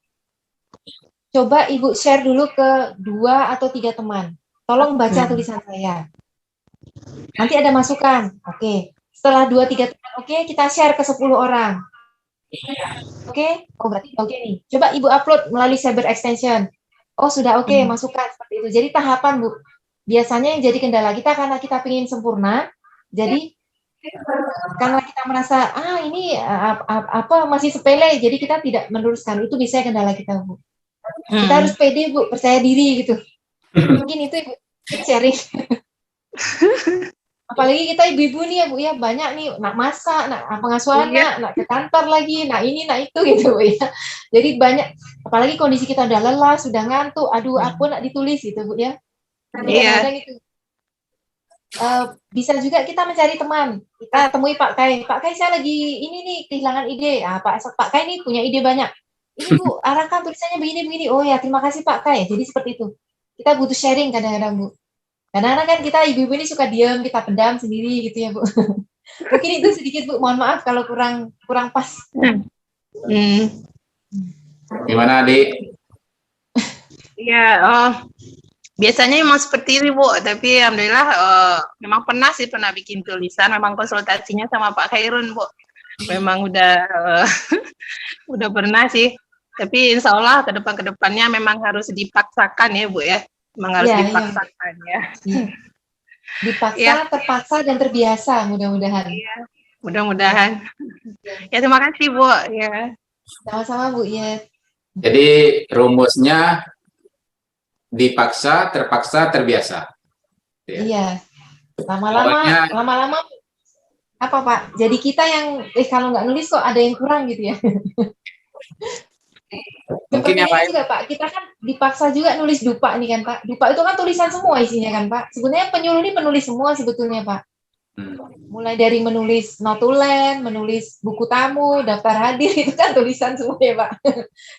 coba Ibu share dulu ke 2 atau 3 teman. Tolong baca tulisan saya. Nanti ada masukan. Oke. Setelah 2-3 teman, oke, kita share ke 10 orang. Oke, oh berarti oke nih. Coba Ibu upload melalui Cyber Extension. Oh sudah oke, masukan seperti itu. Jadi tahapan Bu. Biasanya yang jadi kendala kita karena kita ingin sempurna. Jadi karena kita merasa ini masih sepele, jadi kita tidak meneruskan. Itu biasanya kendala kita Bu. Kita harus pede Bu, percaya diri gitu. Mungkin itu Ibu sharing. Apalagi kita ibu-ibu nih ya Bu ya, banyak nih nak masak, nak pengasuhan, nak ke kantor lagi, nak ini, nak itu gitu Bu ya. Jadi banyak, apalagi kondisi kita udah lelah, sudah ngantuk, aduh aku nak ditulis gitu Bu ya. Kadang-kadang itu. Bisa juga kita mencari teman. Kita temui Pak Kai saya lagi ini nih kehilangan ide. Pak Kai nih punya ide banyak. Ini Bu, arahkan tulisannya begini. Oh ya, terima kasih Pak Kai. Jadi seperti itu. Kita butuh sharing kadang-kadang Bu. Kadang-kadang kan kita ibu-ibu ini suka diam, kita pendam sendiri gitu ya Bu. Mungkin itu sedikit Bu, mohon maaf kalau kurang pas. Gimana Adik? Ya, biasanya memang seperti ini Bu, tapi alhamdulillah memang pernah bikin tulisan, memang konsultasinya sama Pak Khairun Bu. Memang udah pernah sih, tapi insya Allah ke depannya memang harus dipaksakan ya Bu ya. Memang harus dipaksakan ya. Dipaksa, terpaksa, dan terbiasa mudah-mudahan. Iya, mudah-mudahan. Ya terima kasih Bu. Ya. Sama-sama Bu ya. Jadi rumusnya dipaksa, terpaksa, terbiasa. Iya. Lama-lama apa Pak? Jadi kita yang kalau nggak nulis kok ada yang kurang gitu ya. Mungkin Seperti yang ini lain. juga Pak, kita kan dipaksa juga nulis dupa nih kan Pak. Dupa itu kan tulisan semua isinya kan Pak. Sebenarnya penyuluh ini penulis semua sebetulnya Pak. Mulai dari menulis notulen, menulis buku tamu, daftar hadir, itu kan tulisan semua ya Pak.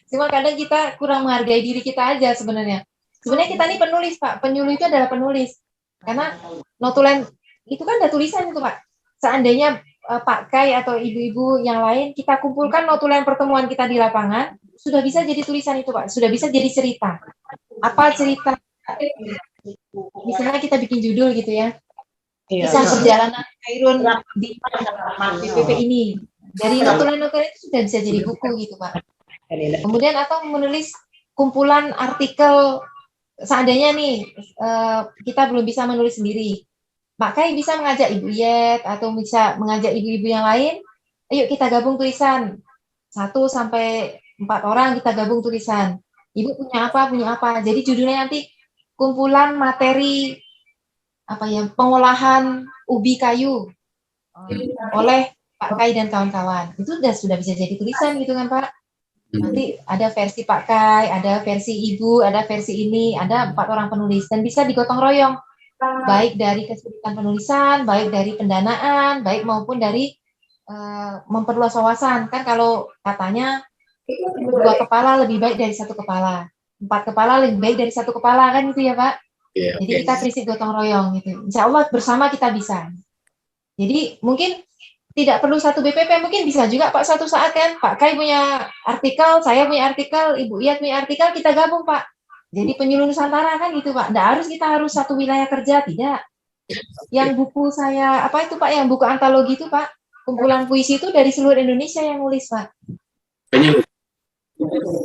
Cuma kadang kita kurang menghargai diri kita aja sebenarnya. Sebenarnya kita ini penulis Pak, penyuluh itu adalah penulis. Karena notulen itu kan ada tulisan itu Pak. Seandainya Pak Kai atau ibu-ibu yang lain, kita kumpulkan notulen pertemuan kita di lapangan, sudah bisa jadi tulisan itu Pak, sudah bisa jadi cerita. Apa cerita? Misalnya kita bikin judul gitu ya, kisah perjalanan Khairun di BPP ini. Dari notulen-notulen itu sudah bisa jadi buku gitu Pak. Kemudian atau menulis kumpulan artikel, seandainya nih kita belum bisa menulis sendiri, Pak Kai bisa mengajak Ibu Yet atau bisa mengajak ibu-ibu yang lain, ayo kita gabung tulisan 1 sampai 4 orang, kita gabung tulisan. Ibu punya apa. Jadi judulnya nanti kumpulan materi apa ya, pengolahan ubi kayu oleh Pak Kai dan kawan-kawan. Itu sudah bisa jadi tulisan gitu kan Pak. Nanti ada versi Pak Kai, ada versi Ibu, ada versi ini, ada 4 orang penulis dan bisa digotong royong. Baik dari kesulitan penulisan, baik dari pendanaan, baik maupun dari memperluas wawasan. Kan kalau katanya 2 kepala lebih baik dari 1 kepala, 4 kepala lebih baik dari 1 kepala kan gitu ya Pak. Jadi kita prinsip gotong royong gitu. Insya Allah bersama kita bisa. Jadi mungkin tidak perlu 1 BPP, mungkin bisa juga Pak suatu saat kan Pak Kai punya artikel, saya punya artikel, Ibu Iyat punya artikel, kita gabung Pak. Jadi penyuluh Nusantara kan gitu Pak. Nggak harus kita harus 1 wilayah kerja, tidak. Yang buku saya, apa itu Pak, yang buku antologi itu Pak, kumpulan puisi itu dari seluruh Indonesia yang nulis Pak. Penyuluh.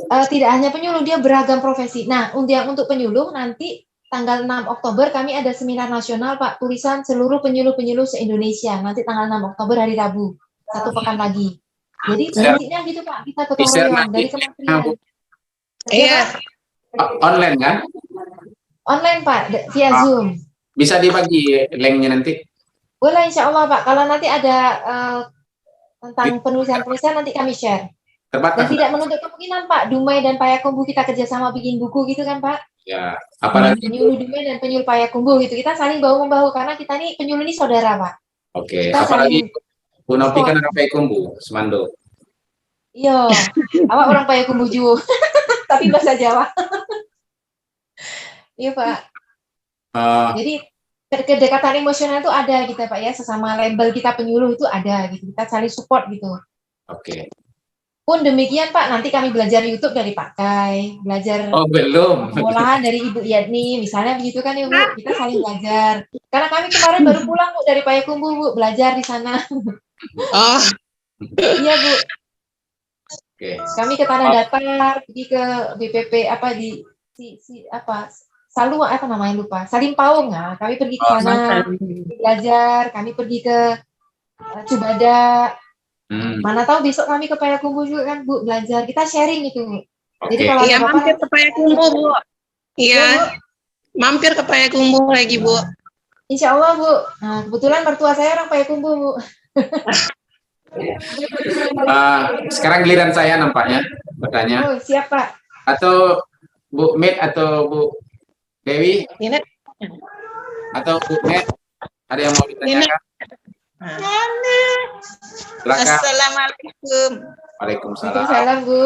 Tidak hanya penyuluh, dia beragam profesi. Nah, untuk penyuluh nanti tanggal 6 Oktober kami ada seminar nasional Pak, tulisan seluruh penyuluh-penyuluh se-Indonesia. Nanti tanggal 6 Oktober hari Rabu, 1 pekan lagi. Jadi prinsipnya gitu Pak, kita gotong royong dari kementerian. Iya. Online kan? Online Pak, via Zoom. Bisa dibagi linknya nanti? Boleh insya Allah Pak, kalau nanti ada tentang penulisan-penulisan nanti kami share. Dan tidak menutup kemungkinan Pak, Dumai dan Payakumbuh kita kerjasama bikin buku gitu kan Pak? Ya, apalagi penyuluh Dumai dan penyuluh Payakumbuh gitu, kita saling bahu-membahu karena kita ini penyuluh ini saudara Pak. Oke, apalagi Bu Nopi kan orang Payakumbuh, Semando. Iya, awak orang Payakumbuh juga, tapi bahasa Jawa. Iya Pak. Jadi kedekatan emosional itu ada kita Pak ya, sesama label kita penyuluh itu ada gitu, kita saling support gitu. Oke. Pun demikian Pak, nanti kami belajar YouTube dari Pak Kai, belajar belum pengolahan dari Ibu Yadni, misalnya begitu kan ya Bu, kita saling belajar. Karena kami kemarin baru pulang Bu dari Payakumbuh Bu, belajar di sana. Oh. Iya Bu. Oke. Kami ke Tanah Datar, pergi ke BPP apa di Salu apa namanya lupa, Salimpaung. Nah, kami pergi ke sana, belajar, kami pergi ke Cubada. Mana tahu besok kami ke Payakumbuh juga kan Bu, belajar, kita sharing itu Bu. Jadi kalau iya, mampir ke Payakumbuh Bu. Iya, mampir ke Payakumbuh lagi Bu. Insya Allah Bu. Nah, kebetulan mertua saya orang Payakumbuh Bu. Sekarang giliran saya nampaknya bertanya. Oh siap Pak. Atau Bu Med atau Bu Dewi? Ini. Atau Bu Med? Ada yang mau ditanyakan? Assalamualaikum. Waalaikumsalam. Waalaikumsalam Bu.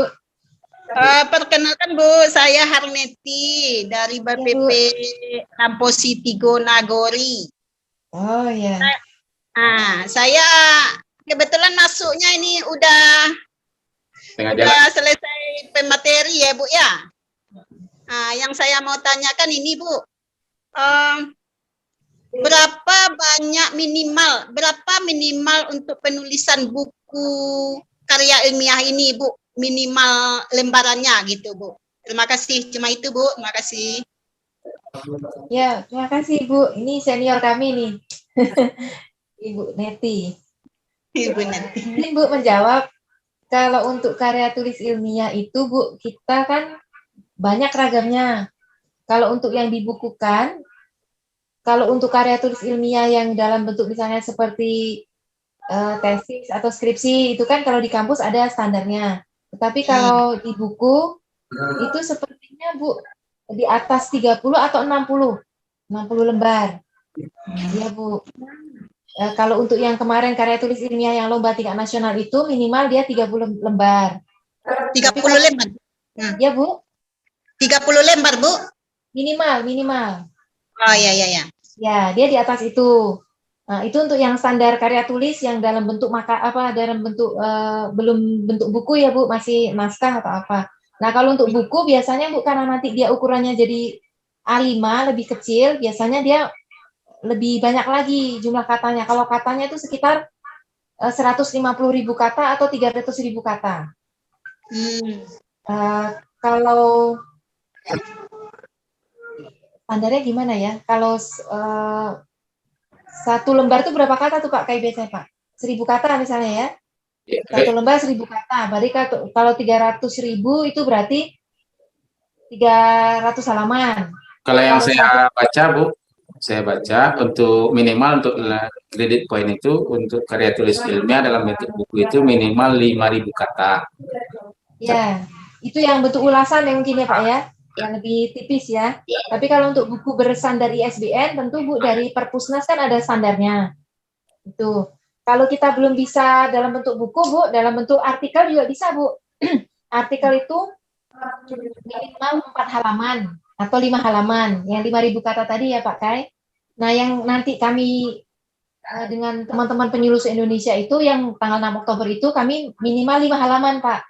Perkenalkan Bu, saya Harneti dari BPP Lamposi Tigo Nagori. Oh ya. Saya kebetulan masuknya ini udah selesai pemateri ya Bu ya. Yang saya mau tanyakan ini Bu, berapa minimal untuk penulisan buku karya ilmiah ini Bu, minimal lembarannya gitu Bu. Terima kasih, cuma itu Bu, terima kasih. Ya, terima kasih Bu, ini senior kami nih. Ibu Neti. Ibu Neti. Ini Bu menjawab, kalau untuk karya tulis ilmiah itu Bu, kita kan banyak ragamnya. Kalau untuk yang dibukukan, kalau untuk karya tulis ilmiah yang dalam bentuk misalnya seperti tesis atau skripsi, itu kan kalau di kampus ada standarnya. Tetapi kalau di buku itu sepertinya Bu di atas 30 atau 60 lembar. Iya Bu. Kalau untuk yang kemarin karya tulis ilmiah yang lomba tingkat nasional itu minimal dia 30 lembar. 30 lembar. Ya Bu, 30 lembar, Bu. minimal. Oh iya iya iya. Ya, dia di atas itu. Nah, itu untuk yang standar karya tulis yang dalam bentuk dalam bentuk belum bentuk buku ya Bu, masih naskah atau apa. Nah, kalau untuk buku biasanya Bu karena nanti dia ukurannya jadi A5 lebih kecil, biasanya dia lebih banyak lagi jumlah katanya. Kalau katanya itu sekitar 150.000 kata atau 300.000 kata. Kalau standarnya gimana ya? Kalau satu lembar itu berapa kata tuh Pak? Kayak biasanya Pak? 1.000 kata misalnya ya? Satu lembar 1.000 kata. Berarti kalau 300.000 itu berarti 300 halaman. Kalau yang saya baca, Bu, saya baca untuk minimal untuk kredit poin itu untuk karya tulis ilmiah dalam bentuk buku itu minimal 5.000 kata. Ya, itu yang bentuk ulasan yang mungkin ya Pak ya, yang lebih tipis ya. Tapi kalau untuk buku bersandar ISBN, tentu Bu dari Perpusnas kan ada standarnya. Itu. Kalau kita belum bisa dalam bentuk buku, Bu, dalam bentuk artikel juga bisa, Bu. Artikel itu minimal 4 halaman atau 5 halaman, yang 5.000 kata tadi ya Pak Kai. Nah, yang nanti kami dengan teman-teman penyuluh Indonesia itu yang tanggal 6 Oktober itu kami minimal 5 halaman, Pak.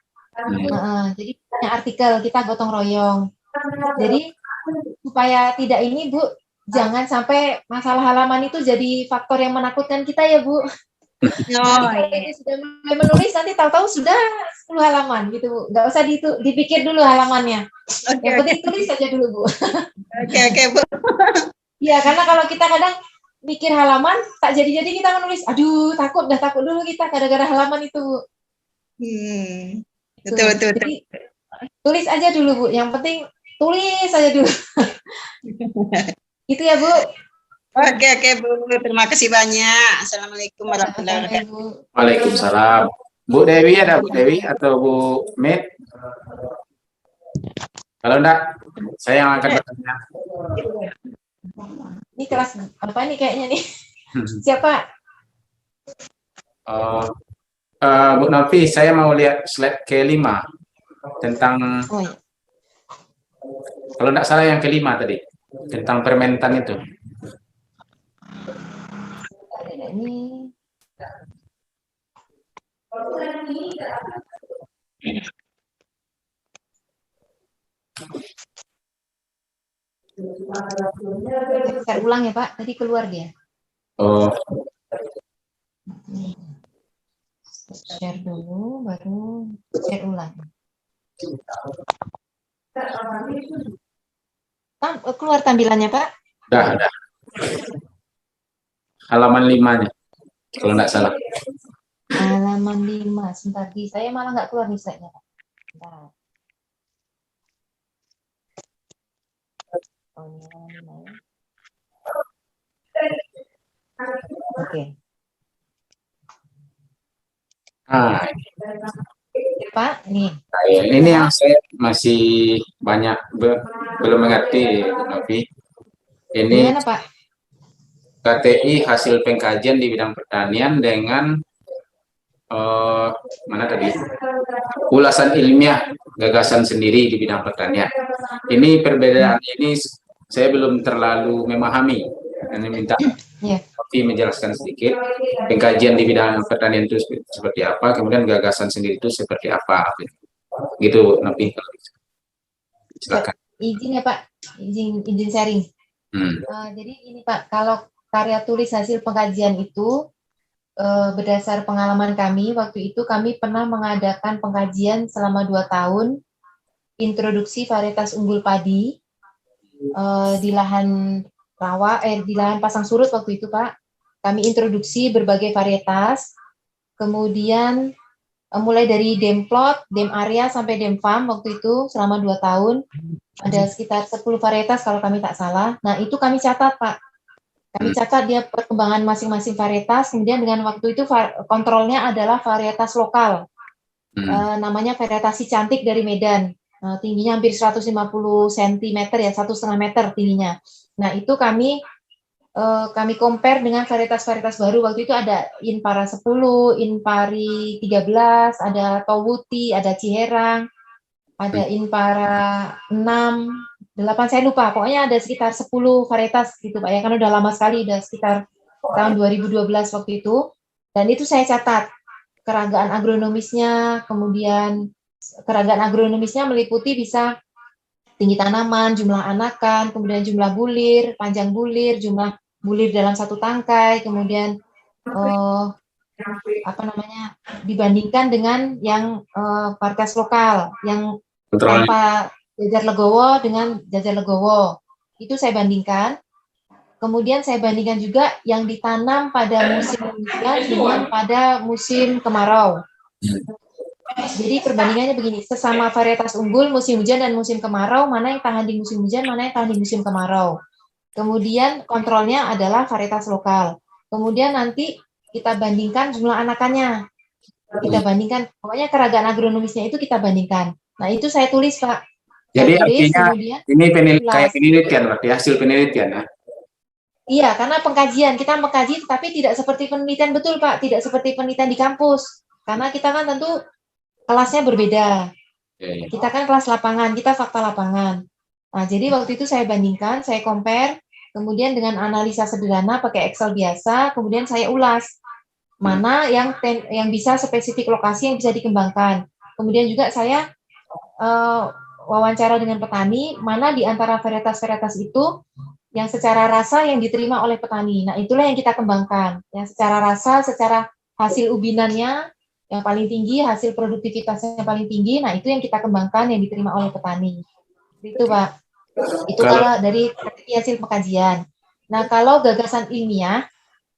Jadi banyak artikel, kita gotong royong. Jadi supaya tidak ini Bu, jangan sampai masalah halaman itu jadi faktor yang menakutkan kita ya Bu. Nanti sudah mulai menulis nanti tahu-tahu sudah 10 halaman gitu Bu. Nggak usah dipikir dulu halamannya. Yang penting tulis saja dulu Bu. Oke, Bu. Iya, karena kalau kita kadang mikir halaman tak jadi-jadi kita menulis. Aduh, takut dulu kita gara-gara halaman itu Bu. Betul. Jadi, tulis aja dulu Bu. Yang penting tulis saja dulu. Itu ya Bu. Oke, Bu. Terima kasih banyak. Assalamualaikum warahmatullahi wabarakatuh. Waalaikumsalam. Bu Dewi ada Bu Dewi atau Bu Med? Kalau enggak, saya yang akan bertanya. Ini kelas apa nih kayaknya nih? Siapa? Bu Novi, saya mau lihat slide ke-5 tentang kalau enggak salah yang ke-5 tadi tentang permentan itu. Ini saya ulang ya Pak, tadi keluar dia. Oh. Share dulu, baru share ulang. Keluar tampilannya Pak? Udah. Halaman 5-nya, kalau nggak salah. Halaman 5, sebentar saya malah nggak keluar nih slide-nya Pak. Bentar. Oh, ini halaman 5 ya. Oke. Pak, nih. Ini yang saya masih banyak belum mengerti, Novi. Ini gimana, Pak? KTI hasil pengkajian di bidang pertanian dengan mana tadi? Ulasan ilmiah gagasan sendiri di bidang pertanian. Ini perbedaan ini saya belum terlalu memahami. Ini minta Novi menjelaskan sedikit. Pengkajian di bidang pertanian itu seperti apa, kemudian gagasan sendiri itu seperti apa. Gitu, Novi. Silakan. Izin ya Pak, izin sharing. Jadi ini Pak, kalau karya tulis hasil pengkajian itu berdasar pengalaman kami, waktu itu kami pernah mengadakan pengkajian selama 2 tahun, introduksi varietas unggul padi di lahan rawa, di lahan pasang surut waktu itu Pak. Kami introduksi berbagai varietas, kemudian mulai dari Demplot, Dem Area sampai Dem Farm waktu itu selama 2 tahun. Ada sekitar 10 varietas kalau kami tak salah. Nah, itu kami catat, Pak. Kami catat dia perkembangan masing-masing varietas, kemudian dengan waktu itu kontrolnya adalah varietas lokal. namanya varietas Si Cantik dari Medan. Tingginya hampir 150 cm ya, 1,5 meter tingginya. Nah, itu kami compare dengan varietas-varietas baru. Waktu itu ada Inpara 10, Inpari 13, ada Towuti, ada Ciherang, ada Inpara 6, 8, saya lupa. Pokoknya ada sekitar 10 varietas gitu Pak ya, kan udah lama sekali, udah sekitar tahun 2012 waktu itu. Dan itu saya catat keragaman agronomisnya, kemudian keragaman agronomisnya meliputi bisa tinggi tanaman, jumlah anakan, kemudian jumlah bulir, panjang bulir, jumlah bulir dalam satu tangkai, kemudian dibandingkan dengan yang varietas lokal, yang tanpa jajar legowo dengan jajar legowo. Itu saya bandingkan. Kemudian saya bandingkan juga yang ditanam pada musim hujan dengan pada musim kemarau. Jadi perbandingannya begini, sesama varietas unggul musim hujan dan musim kemarau, mana yang tahan di musim hujan, mana yang tahan di musim kemarau. Kemudian kontrolnya adalah varietas lokal. Kemudian nanti kita bandingkan jumlah anakannya. Kita bandingkan, pokoknya keragaman agronomisnya itu kita bandingkan. Nah, itu saya tulis, Pak. Jadi artinya ini kayak penelitian, berarti hasil penelitian ya? Iya, karena pengkajian, kita mengkaji, tapi tidak seperti penelitian, betul Pak, tidak seperti penelitian di kampus. Karena kita kan tentu kelasnya berbeda. Kita kan kelas lapangan, kita fakta lapangan. Nah, jadi waktu itu saya bandingkan, saya compare, kemudian dengan analisa sederhana pakai Excel biasa, kemudian saya ulas mana yang bisa spesifik lokasi yang bisa dikembangkan. Kemudian juga saya wawancara dengan petani, mana di antara varietas-varietas itu yang secara rasa yang diterima oleh petani. Nah, itulah yang kita kembangkan. Yang secara rasa, secara hasil ubinannya yang paling tinggi, hasil produktivitasnya yang paling tinggi, nah itu yang kita kembangkan yang diterima oleh petani. Itu Pak. Itu kalau dari hasil pengkajian. Nah, kalau gagasan ilmiah,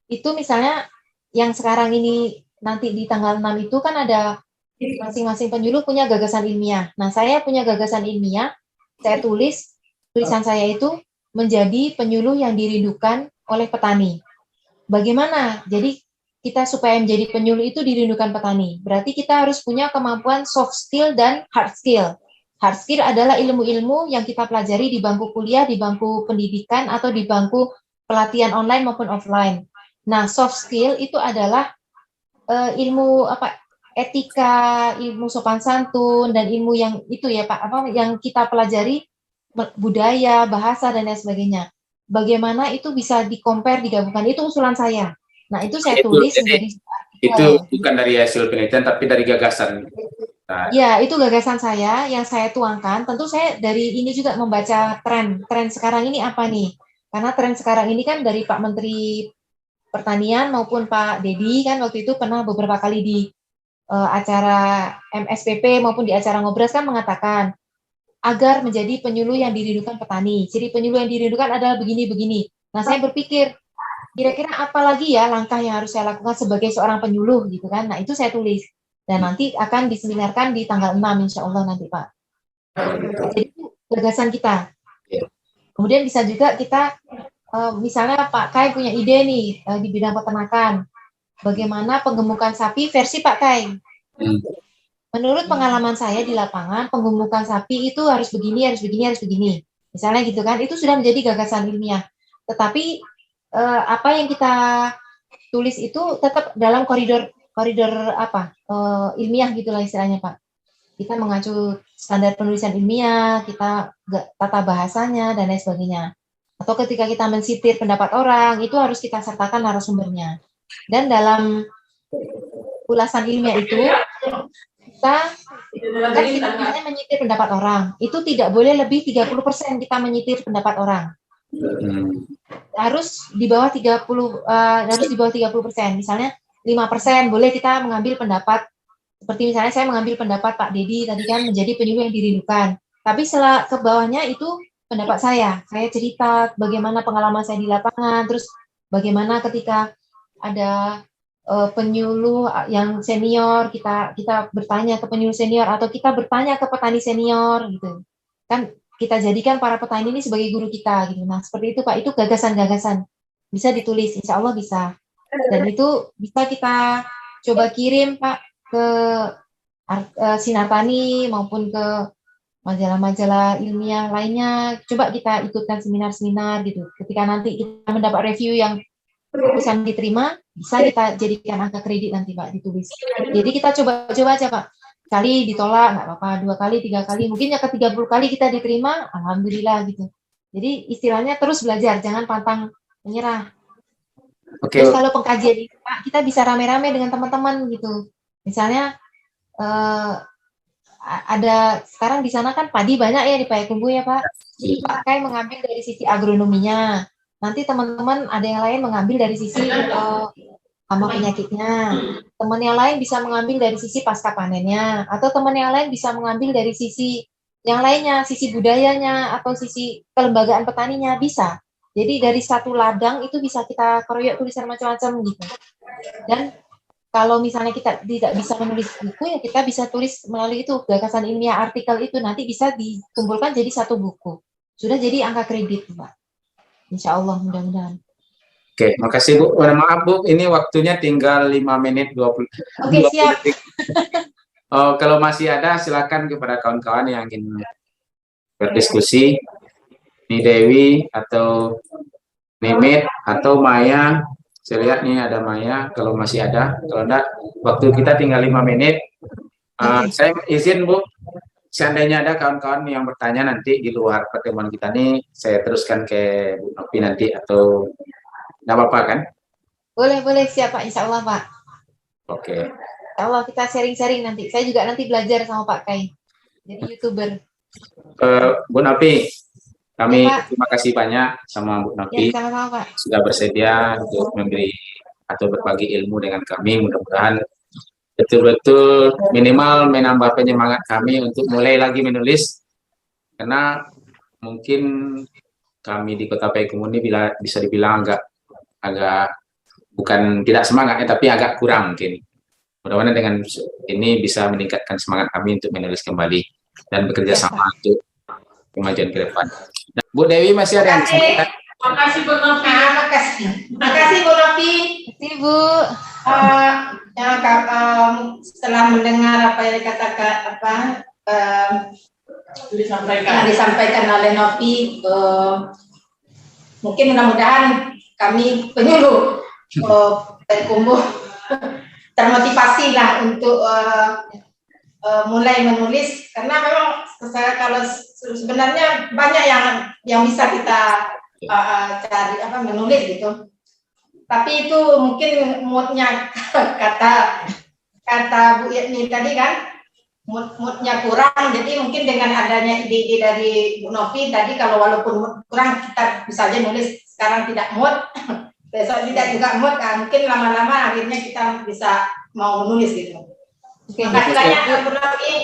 itu misalnya yang sekarang ini nanti di tanggal 6 itu kan ada masing-masing penyuluh punya gagasan ilmiah. Nah, saya punya gagasan ilmiah, saya tulisan saya itu menjadi penyuluh yang dirindukan oleh petani. Bagaimana? Jadi kita supaya menjadi penyuluh itu dirindukan petani. Berarti kita harus punya kemampuan soft skill dan hard skill. Hard skill adalah ilmu-ilmu yang kita pelajari di bangku kuliah, di bangku pendidikan, atau di bangku pelatihan online maupun offline. Nah, soft skill itu adalah ilmu etika, ilmu sopan santun, dan ilmu yang itu ya Pak, yang kita pelajari, budaya, bahasa, dan lain sebagainya. Bagaimana itu bisa di-compare, digabungkan, itu usulan saya. Nah, itu saya tulis menjadi itu bukan dari hasil penelitian, tapi dari gagasan. Nah, ya, itu gagasan saya yang saya tuangkan. Tentu saya dari ini juga membaca tren sekarang ini apa nih? Karena tren sekarang ini kan dari Pak Menteri Pertanian maupun Pak Dedi kan waktu itu pernah beberapa kali di acara MSPP maupun di acara Ngobras kan mengatakan agar menjadi penyuluh yang dirindukan petani. Jadi penyuluh yang dirindukan adalah begini-begini. Nah, saya berpikir, kira-kira apa lagi ya langkah yang harus saya lakukan sebagai seorang penyuluh gitu kan. Nah, itu saya tulis. Dan nanti akan diseminarkan di tanggal 6 insya Allah nanti Pak. Jadi itu gagasan kita. Kemudian bisa juga kita, misalnya Pak Kai punya ide nih di bidang peternakan. Bagaimana penggemukan sapi versi Pak Kai. Menurut pengalaman saya di lapangan, penggemukan sapi itu harus begini, harus begini, harus begini. Misalnya gitu kan, itu sudah menjadi gagasan ilmiah. Tetapi apa yang kita tulis itu tetap dalam koridor ilmiah gitulah istilahnya Pak. Kita mengacu standar penulisan ilmiah, kita tata bahasanya dan lain sebagainya. Atau ketika kita mensitir pendapat orang, itu harus kita sertakan narasumbernya. Dan dalam ulasan ilmiah itu kita menyitir pendapat orang. Itu tidak boleh lebih 30% kita menyitir pendapat orang. Harus di bawah 30%. Misalnya 5% boleh kita mengambil pendapat, seperti misalnya saya mengambil pendapat Pak Dedi tadi kan menjadi penyuluh yang dirindukan. Tapi setelah ke bawahnya itu pendapat saya cerita bagaimana pengalaman saya di lapangan, terus bagaimana ketika ada penyuluh yang senior, kita bertanya ke penyuluh senior atau kita bertanya ke petani senior gitu. Kan kita jadikan para petani ini sebagai guru kita gitu. Nah, seperti itu Pak, itu gagasan-gagasan. Bisa ditulis, insya Allah bisa. Dan itu bisa kita coba kirim Pak ke Sinar Tani maupun ke majalah-majalah ilmiah lainnya. Coba kita ikutkan seminar-seminar gitu. Ketika nanti kita mendapat review yang proposal diterima, bisa kita jadikan angka kredit nanti Pak, ditulis. Jadi kita coba-coba aja Pak. Kali ditolak, nggak apa-apa, 2 kali, 3 kali, mungkin yang ke 30 kali kita diterima, alhamdulillah gitu. Jadi istilahnya terus belajar, jangan pantang menyerah. Oke. Terus kalau pengkajian itu Pak, kita bisa rame-rame dengan teman-teman gitu. Misalnya ada sekarang di sana kan padi banyak ya di Payakumbuh ya Pak. Jadi Pak Kai mengambil dari sisi agronominya. Nanti teman-teman ada yang lain mengambil dari sisi hama penyakitnya. Teman yang lain bisa mengambil dari sisi pasca panennya. Atau teman yang lain bisa mengambil dari sisi yang lainnya, sisi budayanya atau sisi kelembagaan petaninya bisa. Jadi dari satu ladang itu bisa kita keroyok tulisan macam-macam gitu. Dan kalau misalnya kita tidak bisa menulis buku, ya kita bisa tulis melalui itu, gagasan ilmiah artikel itu nanti bisa dikumpulkan jadi satu buku. Sudah jadi angka kredit, Pak. Insya Allah, mudah-mudahan. Oke, makasih Bu. Maaf Bu, ini waktunya tinggal 5 menit 20. Oke, siap. Kalau masih ada, silakan kepada kawan-kawan yang ingin berdiskusi. Ini Dewi atau Mehmet atau Maya. Saya lihat nih ada Maya, kalau masih ada. Kalau enggak, waktu kita tinggal 5 menit. Saya izin Bu, seandainya ada kawan-kawan yang bertanya nanti di luar pertemuan kita nih, saya teruskan ke Bu Novi nanti atau enggak apa-apa kan? Boleh, siap Pak, Insya Allah Pak. Oke. Insya Allah kita sharing-sharing nanti. Saya juga nanti belajar sama Pak Kai, jadi YouTuber. Bu Novi, kami Ya, terima kasih banyak sama Bu Novi. Ya, sama-sama Pak. Sudah bersedia untuk memberi atau berbagi ilmu dengan kami. Mudah-mudahan betul-betul minimal menambah penyemangat kami untuk mulai lagi menulis, karena mungkin kami di Kota Payakumbuh ini bisa dibilang agak bukan tidak semangat tapi agak kurang mungkin. Mudah-mudahan dengan ini bisa meningkatkan semangat kami untuk menulis kembali dan bekerja sama untuk kemajuan ke depan. Bu Dewi masih ada yang disampaikan? Makasih Bu Novi. Makasih Bu Novi. Terima kasih Bu. Setelah mendengar apa yang dikatakan disampaikan oleh Novi, mungkin mudah-mudahan kami penyuluh Payakumbuh termotivasi lah untuk mulai menulis, karena memang kalau sebenarnya banyak yang bisa kita cari menulis gitu. Tapi itu mungkin moodnya kata Bu Yetni tadi kan, moodnya kurang. Jadi mungkin dengan adanya ide-ide dari Bu Novi tadi, kalau walaupun mood kurang kita bisa aja nulis sekarang tidak mood, besok tidak juga mood, mungkin lama-lama akhirnya kita bisa mau menulis gitu. Oke, Makasih banyak Bu Novi.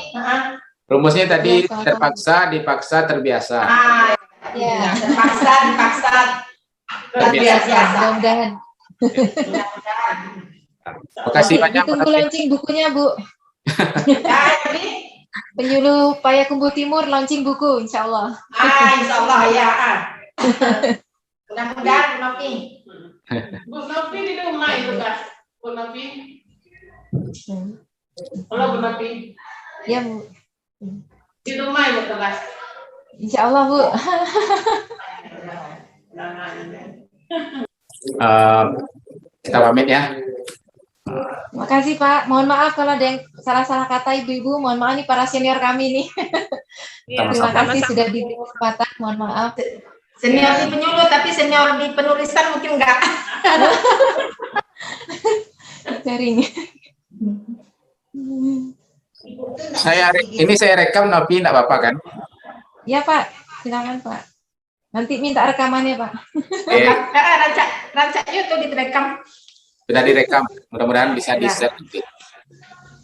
Rumusnya tadi terpaksa, dipaksa, terbiasa. Ya. Terpaksa, dipaksa, Terbiasa. terbiasa. Mudah-mudahan. Terima kasih banyak. Ditunggu launching bukunya Bu. Ya, jadi, Penyuluh Payakumbuh Timur launching buku, Insya Allah. Insya Allah ya. Mudah-mudahan Bu Novi. Bu Novi di rumah itu Kak. Bu Novi. Halo Bu Novi. Ya Bu. Di rumah itu Kak. Insya Allah Bu. Kita pamit ya. Terima kasih Pak. Mohon maaf kalau ada yang salah-salah kata Ibu-ibu. Mohon maaf nih para senior kami nih. Terima kasih sudah diberi kesempatan. Mohon maaf. Senior di penyuluh, tapi senior di penulisan mungkin enggak. Sharing. Saya rekam tapi enggak apa-apa kan? Ya Pak, silakan Pak. Nanti minta rekamannya Pak. Rancak YouTube direkam. Sudah direkam, mudah-mudahan bisa di-share nanti.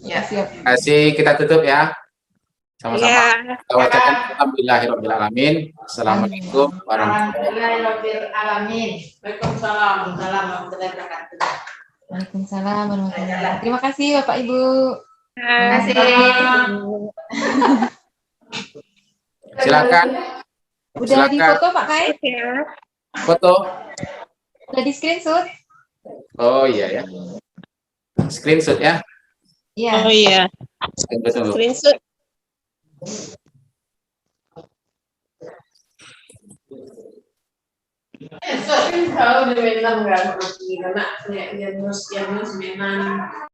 Ya siap. Terima kasih, kita tutup ya. Sama-sama. Ya. Kita bacakan alhamdulillahirobbilalamin. Assalamualaikum warahmatullahi Alhamdulillahirobbilalamin. Waalaikumsalam. Warahmatullahi wabarakatuh. Waalaikumsalam warahmatullahi wabarakatuh. Terima kasih Bapak Ibu. Terima kasih. Silakan. Udah di foto Pak Kai? Foto. Udah di screenshot? Oh iya ya. Screenshot ya. Iya. Oh iya, Betul. screenshot. So, tahu di Menang kan, nak, ya, terus ya, terus Menang.